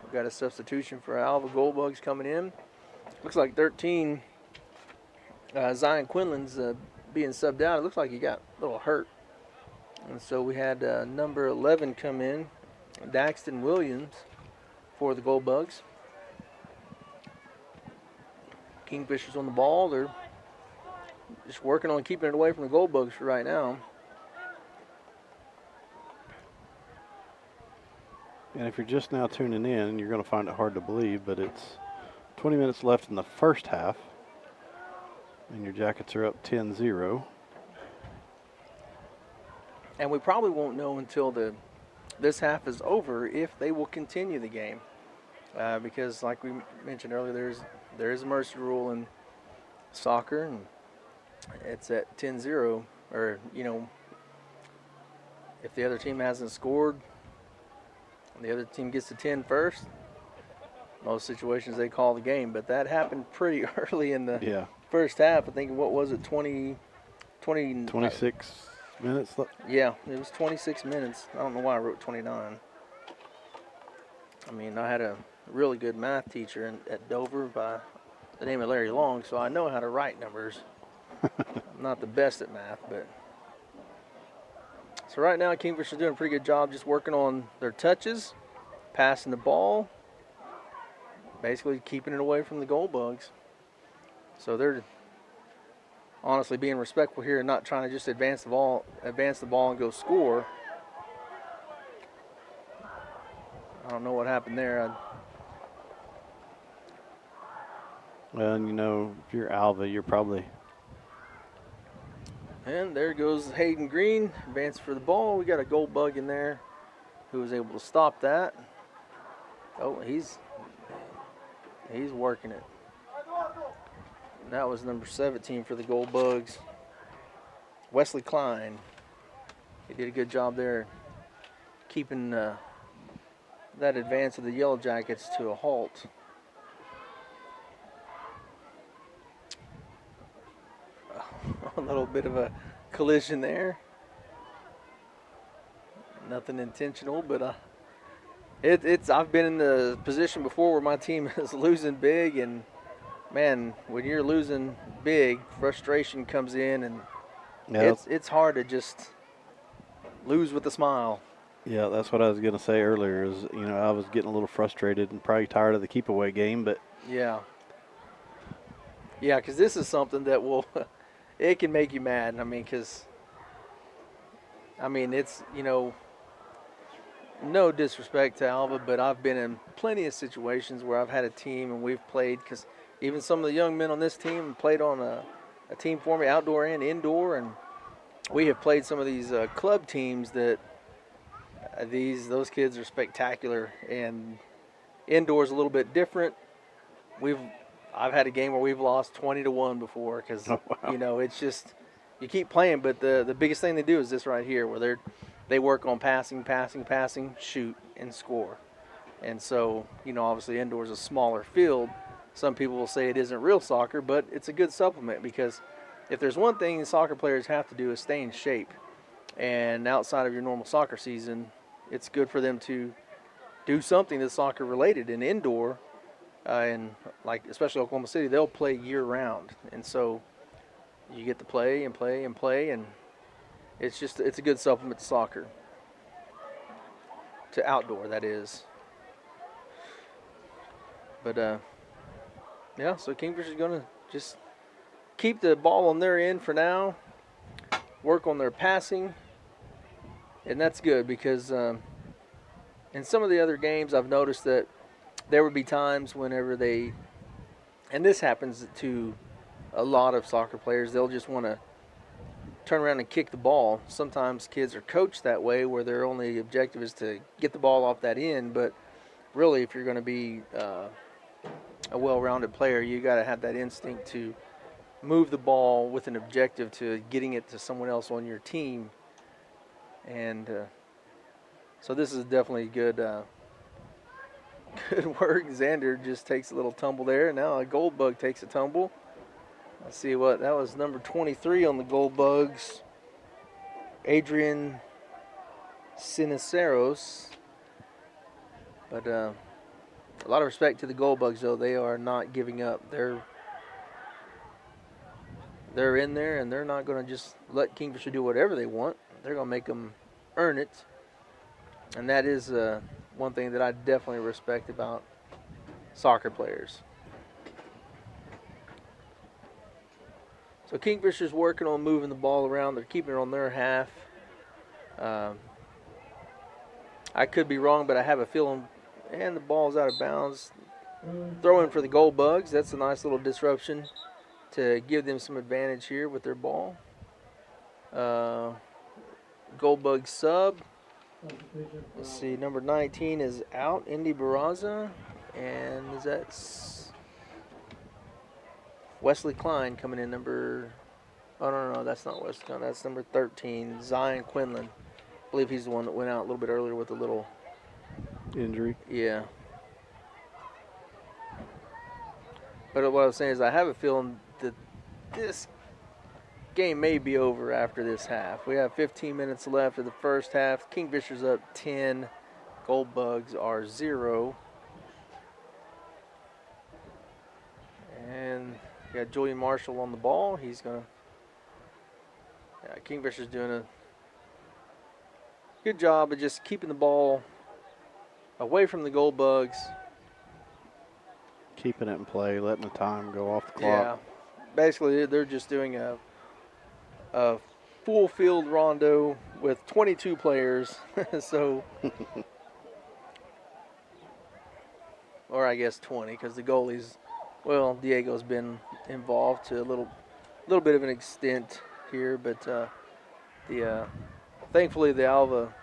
We've got a substitution for Alva. Gold-Bugs coming in. Looks like 13. Zion Quinlan's being subbed out. It looks like he got a little hurt. And so we had number 11 come in, Daxton Williams, for the Gold-Bugs. Kingfisher's on the ball. They're just working on keeping it away from the Gold-Bugs for right now. And if you're just now tuning in, you're going to find it hard to believe, but it's 20 minutes left in the first half, and your Jackets are up 10-0. And we probably won't know until this half is over if they will continue the game, because like we mentioned earlier, there is a mercy rule in soccer, and it's at 10-0, or if the other team hasn't scored, and the other team gets to 10 first, most situations they call the game. But that happened pretty early in the first half. I think, what was it, 26 minutes left? Yeah, it was 26 minutes. I don't know why I wrote 29. I mean, I had a really good math teacher at Dover by the name of Larry Long, so I know how to write numbers. I'm not the best at math, but... So right now, Kingfisher's doing a pretty good job just working on their touches, passing the ball, basically keeping it away from the gold bugs. So they're honestly being respectful here and not trying to just advance the ball and go score. I don't know what happened there. Well, and you know, if you're Alva, you're probably... And there goes Hayden Green, advance for the ball. We got a gold bug in there who was able to stop that. Oh, he's working it. And that was number 17 for the gold bugs, Wesley Klein. He did a good job there keeping that advance of the Yellow Jackets to a halt. A little bit of a collision there. Nothing intentional, but I've been in the position before where my team is losing big, and man, when you're losing big, frustration comes in, and it's hard to just lose with a smile. Yeah, that's what I was going to say earlier. Is, you know, I was getting a little frustrated and probably tired of the keep away game, but yeah, because this is something that will. It can make you mad. I mean, it's, you know, no disrespect to Alva, but I've been in plenty of situations where I've had a team and we've played, because even some of the young men on this team played on a team for me, outdoor and indoor, and we have played some of these club teams that those kids are spectacular, and indoors a little bit different. I've had a game where we've lost 20-1 before, because you know, it's just, you keep playing, but the biggest thing they do is this right here, where they work on passing, shoot, and score. And so, you know, obviously indoors is a smaller field. Some people will say it isn't real soccer, but it's a good supplement, because if there's one thing soccer players have to do is stay in shape. And outside of your normal soccer season, it's good for them to do something that's soccer related. And indoor, and like especially Oklahoma City, they'll play year round, and so you get to play, and it's a good supplement to soccer, to outdoor, that is. But yeah, so Kingfisher's gonna just keep the ball on their end for now, work on their passing, and that's good, because in some of the other games I've noticed that there would be times whenever and this happens to a lot of soccer players, they'll just want to turn around and kick the ball. Sometimes kids are coached that way, where their only objective is to get the ball off that end, but really, if you're going to be a well-rounded player, you got to have that instinct to move the ball with an objective to getting it to someone else on your team. And so this is definitely good work. Xander just takes a little tumble there. Now a gold bug takes a tumble. Let's see what that was. Number 23 on the gold bugs, Adrian Siniceros. But a lot of respect to the gold bugs, though. They are not giving up. They're in there, and they're not going to just let Kingfisher do whatever they want. They're going to make them earn it. And that is one thing that I definitely respect about soccer players. So Kingfisher's working on moving the ball around. They're keeping it on their half. I could be wrong, but I have a feeling, and the ball's out of bounds. Throwing for the gold bugs. That's a nice little disruption to give them some advantage here with their ball. Gold bug sub. Let's see, number 19 is out, Indy Barraza, and is that Wesley Klein coming in no, that's not Wesley Klein, that's number 13, Zion Quinlan. believe he's the one that went out a little bit earlier with a little Injury. Yeah. But what I was saying is I have a feeling that this game may be over after this half. We have 15 minutes left of the first half. Kingfisher's up 10. Gold Bugs are 0. And we got Julian Marshall on the ball. He's going to... Yeah, Kingfisher's doing a good job of just keeping the ball away from the Gold Bugs. Keeping it in play, letting the time go off the clock. Yeah. Basically, they're just doing a full field rondo with 22 players. So, or I guess 20, because the goalies, well, Diego's been involved to a little bit of an extent here, but thankfully the Alva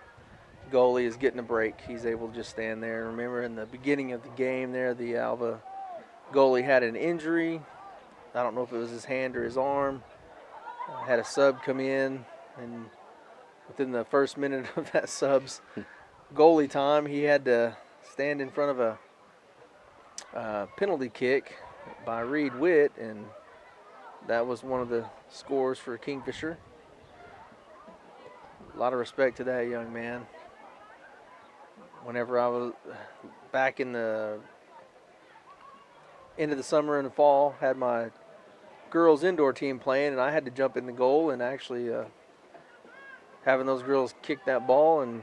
goalie is getting a break. He's able to just stand there. Remember, in the beginning of the game there, the Alva goalie had an injury. I don't know if it was his hand or his arm. Had a sub come in, and within the first minute of that sub's goalie time, he had to stand in front of a penalty kick by Reed Witt, and that was one of the scores for Kingfisher. A lot of respect to that young man. Whenever I was back in the end of the summer and the fall, had my girls indoor team playing, and I had to jump in the goal, and actually having those girls kick that ball, and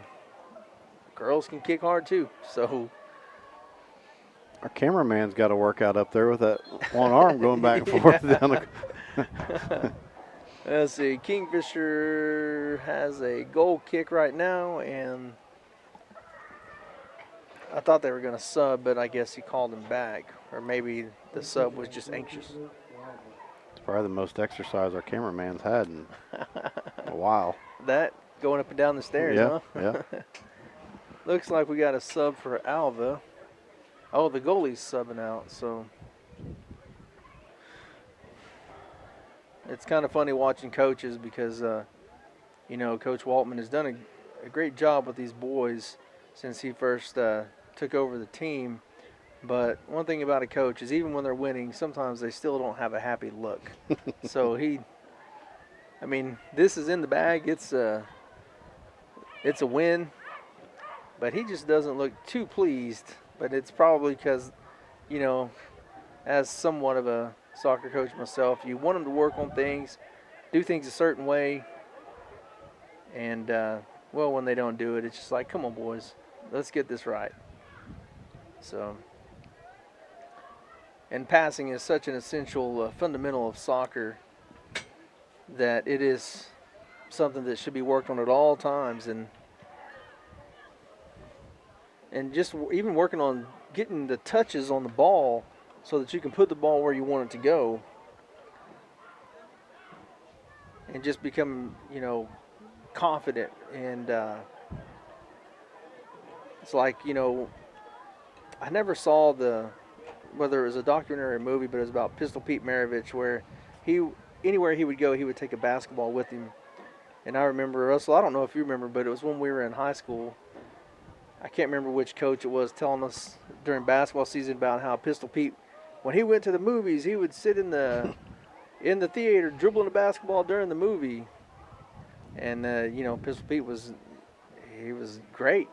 girls can kick hard too. So our cameraman's got to work out up there with that one arm going back and forth down the. Let's see, Kingfisher has a goal kick right now, and I thought they were going to sub, but I guess he called him back, or maybe the sub was just anxious. It's probably the most exercise our cameraman's had in a while. That going up and down the stairs, Yeah, huh? yeah. Looks like we got a sub for Alva. Oh, the goalie's subbing out, so it's kind of funny watching coaches because, you know, Coach Waltman has done a great job with these boys since he first took over the team. But one thing about a coach is even when they're winning, sometimes they still don't have a happy look. So I mean, this is in the bag. It's a win, but he just doesn't look too pleased. But it's probably because, you know, as somewhat of a soccer coach myself, you want them to work on things, do things a certain way, and, well, when they don't do it, it's just like, come on, boys, let's get this right. So, and passing is such an essential fundamental of soccer that it is something that should be worked on at all times, and just even working on getting the touches on the ball so that you can put the ball where you want it to go, and just become, you know, confident. And it's like, you know, I never saw whether it was a documentary or a movie, but it was about Pistol Pete Maravich, where anywhere he would go, he would take a basketball with him. And I remember, Russell, I don't know if you remember, but it was when we were in high school. I can't remember which coach it was telling us during basketball season about how Pistol Pete, when he went to the movies, he would sit in the theater dribbling the basketball during the movie. And, you know, Pistol Pete was great.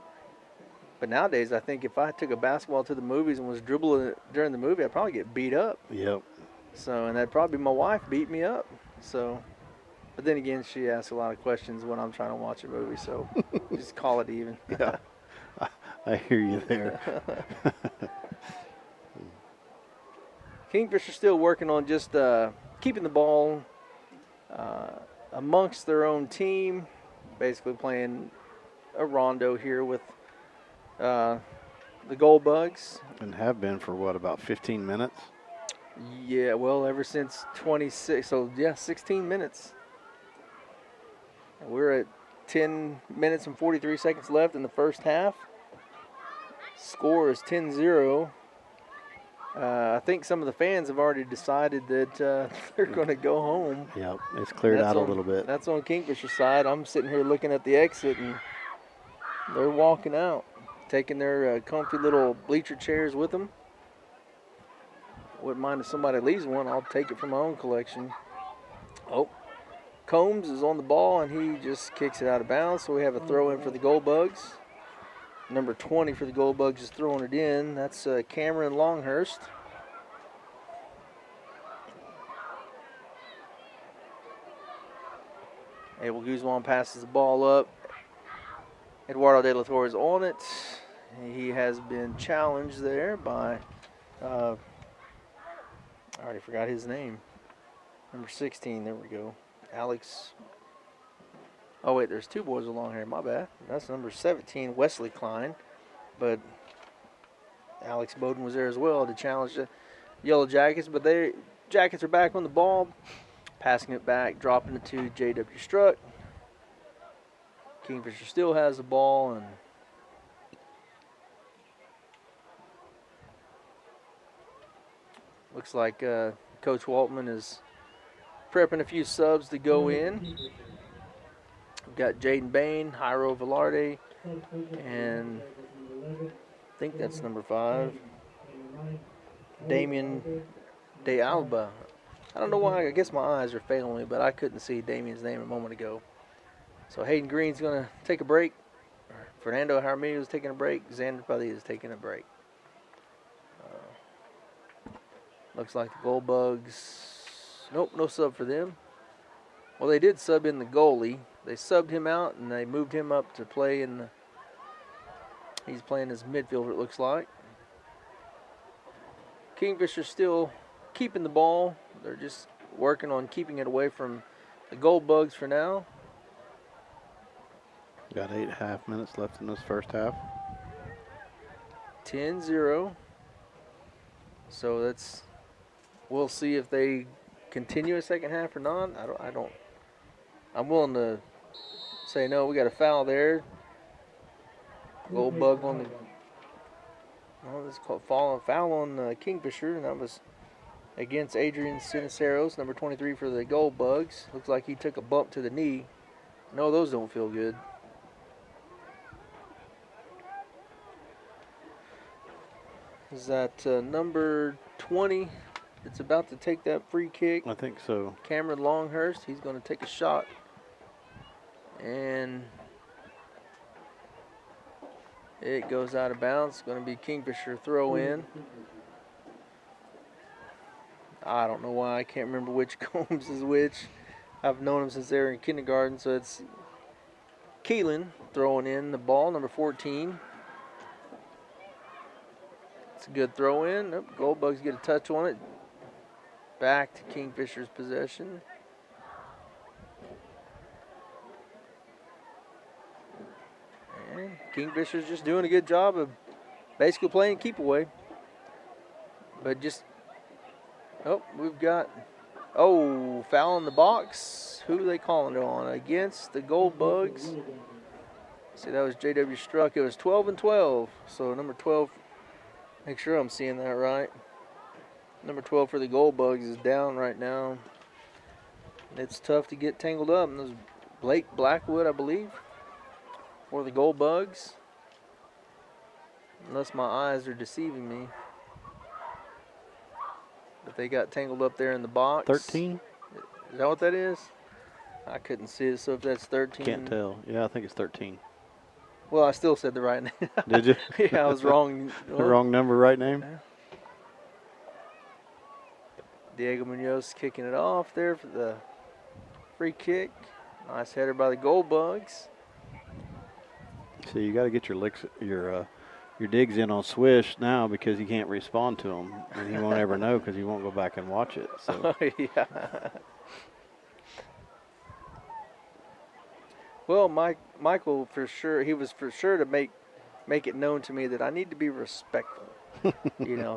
But nowadays, I think if I took a basketball to the movies and was dribbling it during the movie, I'd probably get beat up. Yep. So, and that'd probably be my wife beat me up. So, but then again, she asks a lot of questions when I'm trying to watch a movie, so just call it even. Yeah. I hear you there. Kingfisher still working on just keeping the ball amongst their own team, basically playing a rondo here with the Gold Bugs. And have been for what, about 15 minutes? Yeah, well, ever since 26, so yeah, 16 minutes. We're at 10 minutes and 43 seconds left in the first half. Score is 10-0. I think some of the fans have already decided that they're going to go home. Yep, it's cleared out a little bit. That's on Kingfisher's side. I'm sitting here looking at the exit, and They're walking out, taking their comfy little bleacher chairs with them. Wouldn't mind if somebody leaves one. I'll take it for my own collection. Oh, Combs is on the ball, and he just kicks it out of bounds. So we have a throw in for the Gold Bugs. Number 20 for the Gold Bugs is throwing it in. That's Cameron Longhurst. Abel Guzman passes the ball up. Eduardo De La Torre is on it. He has been challenged there by, I already forgot his name. Number 16, there we go. Alex. Oh, wait, there's two boys with long hair. My bad. That's number 17, Wesley Klein. But Alex Bowden was there as well to challenge the Yellow Jackets. But they Jackets are back on the ball. Passing it back, dropping it to J.W. Struck. Kingfisher still has the ball, and looks like Coach Waltman is prepping a few subs to go in. We've got Jaden Bain, Jairo Velarde, and I think that's number 5, Damian De Alba. I don't know why, I guess my eyes are failing me, but I couldn't see Damian's name a moment ago. So Hayden Green's going to take a break. Fernando Jaramillo is taking a break. Xander Padilla is taking a break. Looks like the Gold Bugs. Nope, no sub for them. Well, they did sub in the goalie. They subbed him out and they moved him up to play in the. He's playing as midfielder, it looks like. Kingfisher still keeping the ball. They're just working on keeping it away from the Gold Bugs for now. Got 8.5 minutes left in this first half. 10-0. So that's. We'll see if they continue a second half or not. I don't. I'm willing to say no. We got a foul there. Gold Bug on the. Well, this is called foul on Kingfisher, and that was against Adrian Siniceros, number 23 for the Gold Bugs. Looks like he took a bump to the knee. No, those don't feel good. Is that number 20 that's about to take that free kick? I think so. Cameron Longhurst. He's going to take a shot. And it goes out of bounds. It's going to be Kingfisher throw in. I don't know why. I can't remember which Combs is which. I've known him since they were in kindergarten. So it's Keelan throwing in the ball, number 14. It's a good throw in. Nope, Gold Bugs get a touch on it. Back to Kingfisher's possession. And Kingfisher's just doing a good job of basically playing keep away. But just, oh, we've got, foul in the box. Who are they calling it on? Against the Gold Bugs. See, that was J.W. Struck. It was 12 and 12. So number 12, make sure I'm seeing that right. Number 12 for the Gold Bugs is down right now. It's tough to get tangled up. And there's Blake Blackwood, I believe, for the Gold Bugs. Unless my eyes are deceiving me. But they got tangled up there in the box. 13? Is that what that is? I couldn't see it, so if that's 13. Can't tell. Yeah, I think it's 13. Well, I still said the right name. Did you? Yeah, I was wrong. The wrong number, right name? Diego Munoz kicking it off there for the free kick. Nice header by the Gold Bugs. So you got to get your licks, your digs in on Swish now because you can't respond to them, and he won't ever know because he won't go back and watch it. So. Yeah. Well, Michael for sure, he was for sure to make it known to me that I need to be respectful.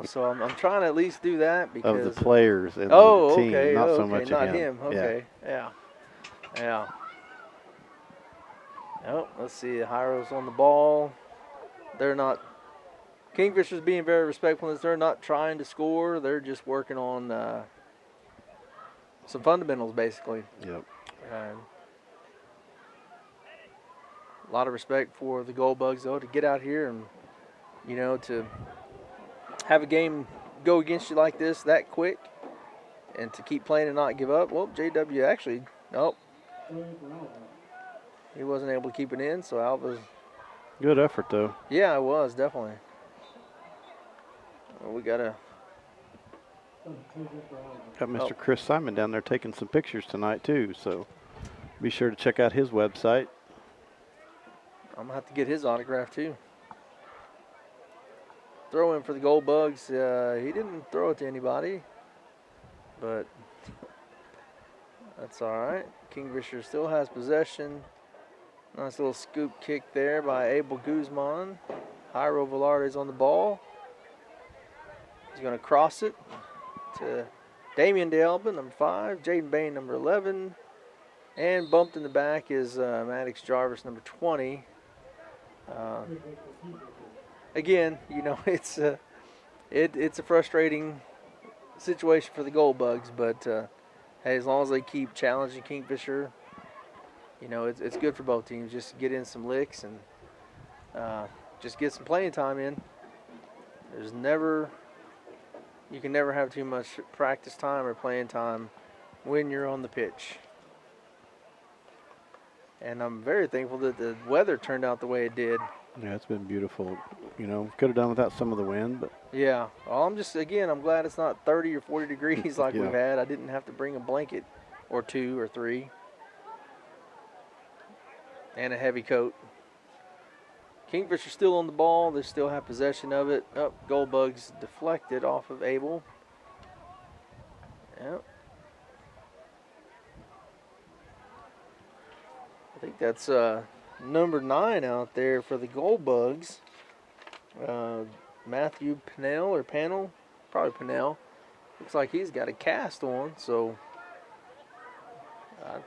So I'm trying to at least do that because of the players and the team, okay, not so much not of him. Okay, yeah. Oh, let's see. Jairo's on the ball. They're not. Kingfisher's being very respectful as they're not trying to score. They're just working on some fundamentals, basically. Yep. A lot of respect for the Gold Bugs, though, to get out here and, to have a game go against you like this that quick and to keep playing and not give up. Well, JW actually, nope. He wasn't able to keep it in, so Alva's. Good effort, though. Yeah, it was, definitely. Well, we got Mr. Chris Simon down there taking some pictures tonight, too, so be sure to check out his website. I'm going to have to get his autograph, too. Throw in for the Gold Bugs. He didn't throw it to anybody, but that's all right. Kingfisher still has possession. Nice little scoop kick there by Abel Guzman. Jairo Velarde's on the ball. He's going to cross it to Damian De Alba, number 5. Jaden Bain, number 11. And bumped in the back is Maddox Jarvis, number 20. Again, it's a frustrating situation for the Gold Bugs, but hey, as long as they keep challenging Kingfisher, it's good for both teams. Just get in some licks and just get some playing time in. You can never have too much practice time or playing time when you're on the pitch. And I'm very thankful that the weather turned out the way it did. Yeah, it's been beautiful. Could have done without some of the wind, but. Yeah. Well, I'm glad it's not 30 or 40 degrees like Yeah. we've had. I didn't have to bring a blanket or 2 or 3. And a heavy coat. Kingfisher still on the ball. They still have possession of it. Gold Bugs deflected off of Abel. Yep. I think that's number 9 out there for the Gold Bugs. Matthew Pennell, probably Pennell. Looks like he's got a cast on, so a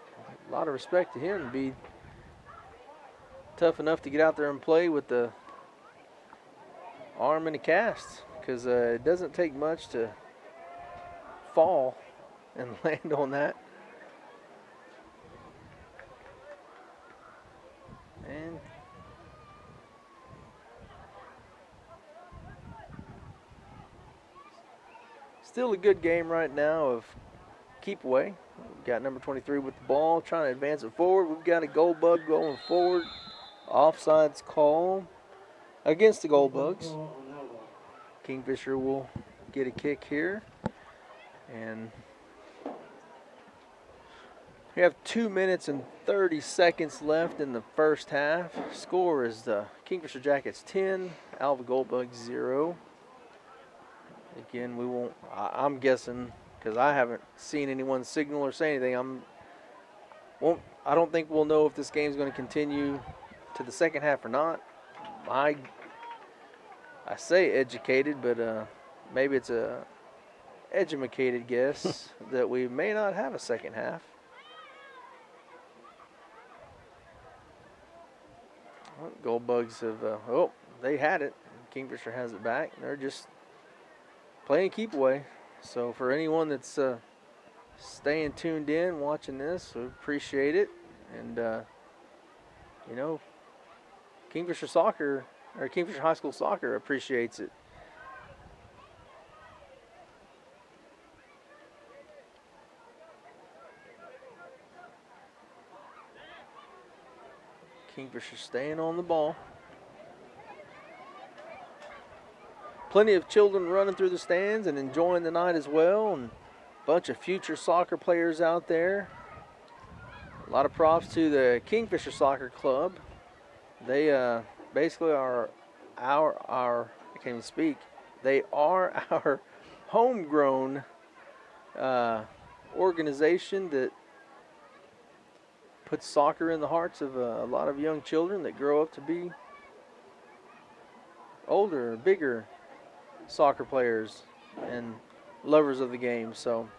lot of respect to him to be tough enough to get out there and play with the arm in a cast, because it doesn't take much to fall and land on that. And still a good game right now of keep away. We've got number 23 with the ball, trying to advance it forward. We've got a Gold Bug going forward. Offsides call against the Gold Bugs. Kingfisher will get a kick here. And we have 2 minutes and 30 seconds left in the first half. Score is the Kingfisher Jackets 10, Alva Gold Bugs 0. Again, we won't, I'm guessing, because I haven't seen anyone signal or say anything, I don't think we'll know if this game's going to continue to the second half or not. I say educated, but maybe it's a educated guess that we may not have a second half. Well, Gold Bugs have, they had it. Kingfisher has it back. They're just playing keep away. So for anyone that's staying tuned in, watching this, we appreciate it. And, Kingfisher Soccer, or Kingfisher High School Soccer appreciates it. Kingfisher staying on the ball. Plenty of children running through the stands and enjoying the night as well, and a bunch of future soccer players out there. A lot of props to the Kingfisher Soccer Club. They basically are I can't even speak. They are our homegrown organization that puts soccer in the hearts of a lot of young children that grow up to be older, bigger soccer players and lovers of the game. So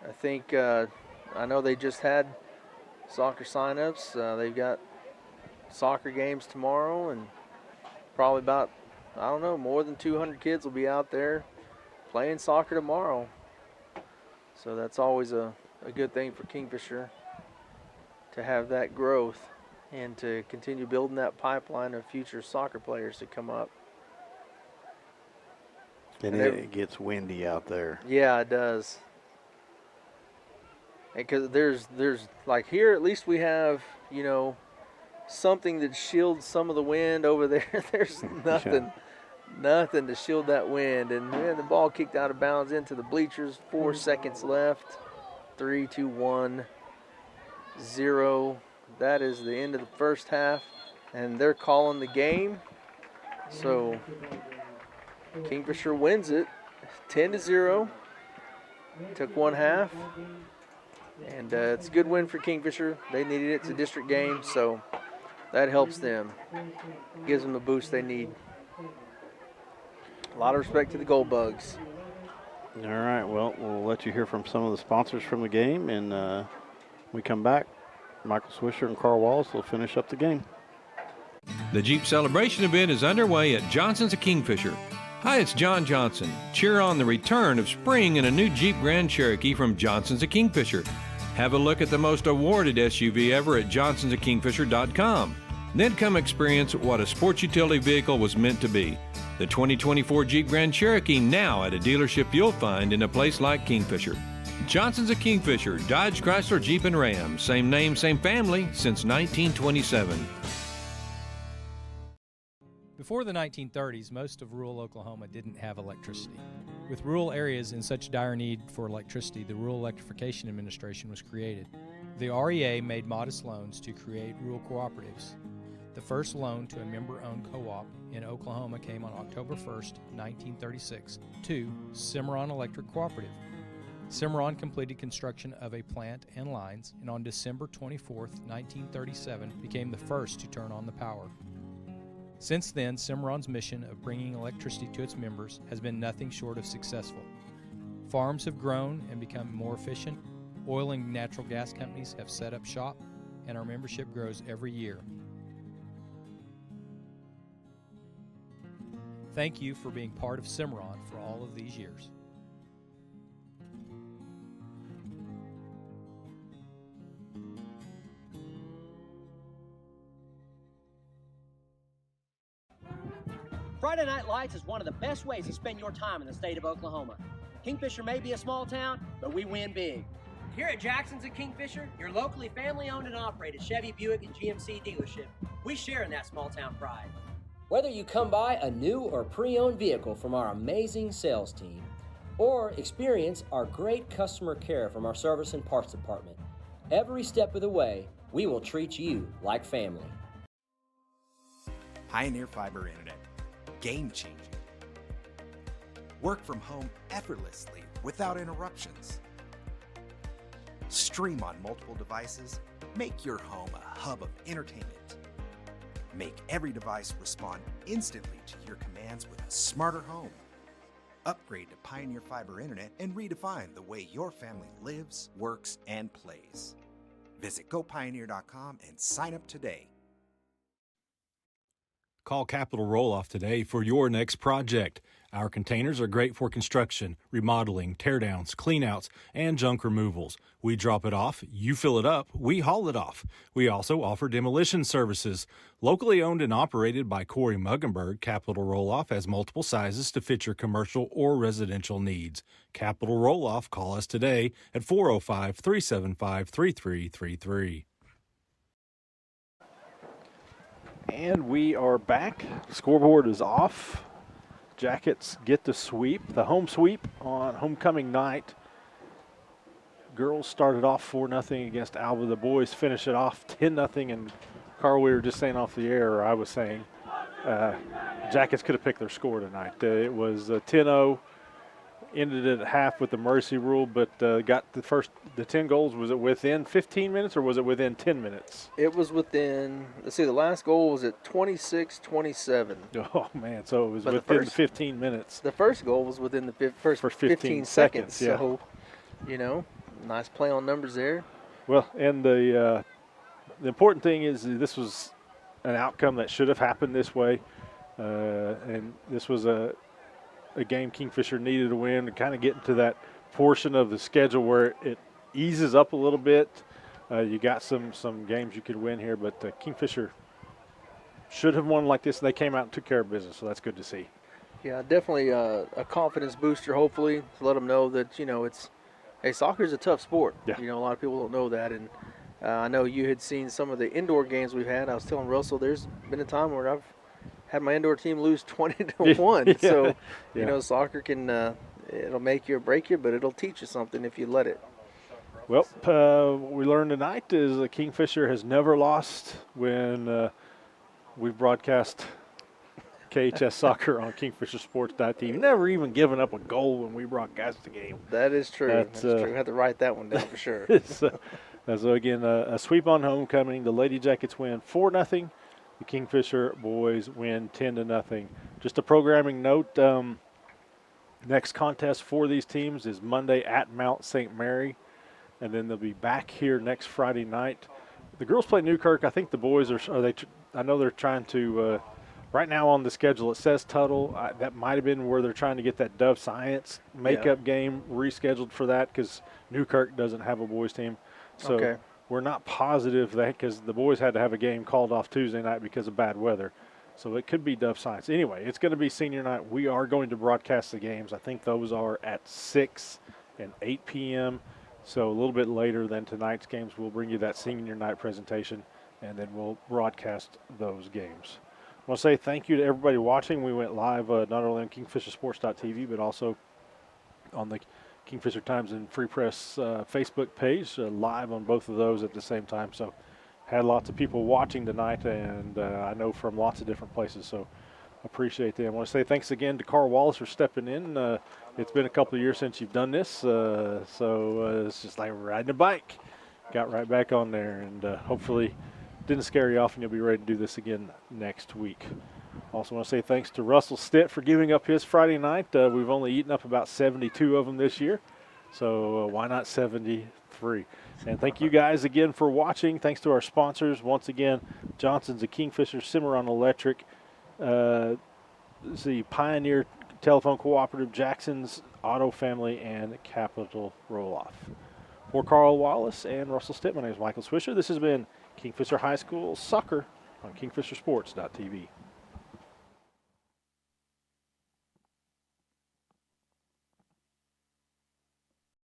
I think I know they just had soccer signups. They've got soccer games tomorrow, and probably about, more than 200 kids will be out there playing soccer tomorrow. So that's always a good thing for Kingfisher to have that growth and to continue building that pipeline of future soccer players to come up. And it gets windy out there. Yeah, it does. Because there's like here, at least we have, you know, something that shields some of the wind. Over there. There's nothing. Nothing to shield that wind. And the ball kicked out of bounds into the bleachers. 4 seconds left. 3, 2, 1, 0. That is the end of the first half. And they're calling the game. So Kingfisher wins it 10-0. Took one half. And it's a good win for Kingfisher. They needed it. It's a district game, so that helps them. Gives them the boost they need. A lot of respect to the Gold Bugs. All right, well, we'll let you hear from some of the sponsors from the game, and when we come back, Michael Swisher and Carl Wallace will finish up the game. The Jeep Celebration event is underway at Johnson's of Kingfisher. Hi, it's John Johnson. Cheer on the return of spring in a new Jeep Grand Cherokee from Johnson's of Kingfisher. Have a look at the most awarded SUV ever at johnsonsofkingfisher.com. Then come experience what a sports utility vehicle was meant to be. The 2024 Jeep Grand Cherokee, now at a dealership you'll find in a place like Kingfisher. Johnson's of Kingfisher, Dodge, Chrysler, Jeep, and Ram. Same name, same family since 1927. Before the 1930s, most of rural Oklahoma didn't have electricity. With rural areas in such dire need for electricity, the Rural Electrification Administration was created. The REA made modest loans to create rural cooperatives. The first loan to a member-owned co-op in Oklahoma came on October 1st, 1936, to Cimarron Electric Cooperative. Cimarron completed construction of a plant and lines, and on December 24th, 1937, became the first to turn on the power. Since then, Cimarron's mission of bringing electricity to its members has been nothing short of successful. Farms have grown and become more efficient, oil and natural gas companies have set up shop, and our membership grows every year. Thank you for being part of Cimarron for all of these years. Friday Night Lights is one of the best ways to spend your time in the state of Oklahoma. Kingfisher may be a small town, but we win big. Here at Jackson's at Kingfisher, your locally family-owned and operated Chevy, Buick, and GMC dealership, we share in that small-town pride. Whether you come by a new or pre-owned vehicle from our amazing sales team, or experience our great customer care from our service and parts department, every step of the way, we will treat you like family. Pioneer Fiber Internet. Game-changing. Work from home effortlessly without interruptions. Stream on multiple devices. Make your home a hub of entertainment. Make every device respond instantly to your commands with a smarter home. Upgrade to Pioneer Fiber Internet and redefine the way your family lives, works, and plays. Visit gopioneer.com and sign up today. Call Capital Roll-Off today for your next project. Our containers are great for construction, remodeling, teardowns, cleanouts, and junk removals. We drop it off, you fill it up, we haul it off. We also offer demolition services. Locally owned and operated by Corey Muggenberg, Capital Roll-Off has multiple sizes to fit your commercial or residential needs. Capital Roll-Off, call us today at 405-375-3333. And we are back. The scoreboard is off. Jackets get the sweep, the home sweep on homecoming night. Girls started off 4-0 against Alva. The boys finish it off 10-0. And Carl, we were just saying off the air, or I was saying, Jackets could have picked their score tonight. It was 10-0. Ended at half with the mercy rule, but got the 10 goals. Was it within 15 minutes or was it within 10 minutes? It was within, let's see, the last goal was at 26-27. Oh, man, so it was within 15 minutes. The first goal was within the first 15 seconds. Yeah. So, you know, nice play on numbers there. Well, and the important thing is this was an outcome that should have happened this way, and this was a game Kingfisher needed to win to kind of get into that portion of the schedule where it eases up a little bit. You got some games you could win here, but Kingfisher should have won like this. They came out and took care of business, so that's good to see. Yeah, definitely a confidence booster, hopefully, to let them know that, soccer's a tough sport. Yeah. A lot of people don't know that. And I know you had seen some of the indoor games we've had. I was telling Russell there's been a time where I've had my indoor team lose 20-1. Yeah. So, Yeah. soccer can, it'll make you or break you, but it'll teach you something if you let it. Well, we learned tonight is that Kingfisher has never lost when we've broadcast KHS soccer on KingfisherSports.tv. Never even given up a goal when we broadcast the game. That is true. That's true. I have to write that one down for sure. So again, a sweep on homecoming. The Lady Jackets win 4-0. The Kingfisher boys win 10-0. Just a programming note, next contest for these teams is Monday at Mount St. Mary, and then they'll be back here next Friday night. The girls play Newkirk. I think the boys I know they're trying to, right now on the schedule it says Tuttle. That might have been where they're trying to get that Dove Science makeup game rescheduled for that because Newkirk doesn't have a boys team. So we're not positive that because the boys had to have a game called off Tuesday night because of bad weather. So it could be Dove Science. Anyway, it's going to be senior night. We are going to broadcast the games. I think those are at 6 and 8 p.m. So a little bit later than tonight's games, we'll bring you that senior night presentation, and then we'll broadcast those games. I want to say thank you to everybody watching. We went live not only on KingfisherSports.tv, but also on the Kingfisher Times and Free Press Facebook page, live on both of those at the same time. So had lots of people watching tonight, and I know from lots of different places, so appreciate them. I want to say thanks again to Carl Wallace for stepping in. It's been a couple of years since you've done this, so it's just like riding a bike. Got right back on there, and hopefully didn't scare you off, and you'll be ready to do this again next week. Also want to say thanks to Russell Stitt for giving up his Friday night. We've only eaten up about 72 of them this year, so why not 73? And thank you guys again for watching. Thanks to our sponsors. Once again, Johnson's a Kingfisher, Cimarron Electric, the Pioneer Telephone Cooperative, Jackson's Auto Family, and Capital Roll-Off. For Carl Wallace and Russell Stitt, my name is Michael Swisher. This has been Kingfisher High School Soccer on KingfisherSports.tv.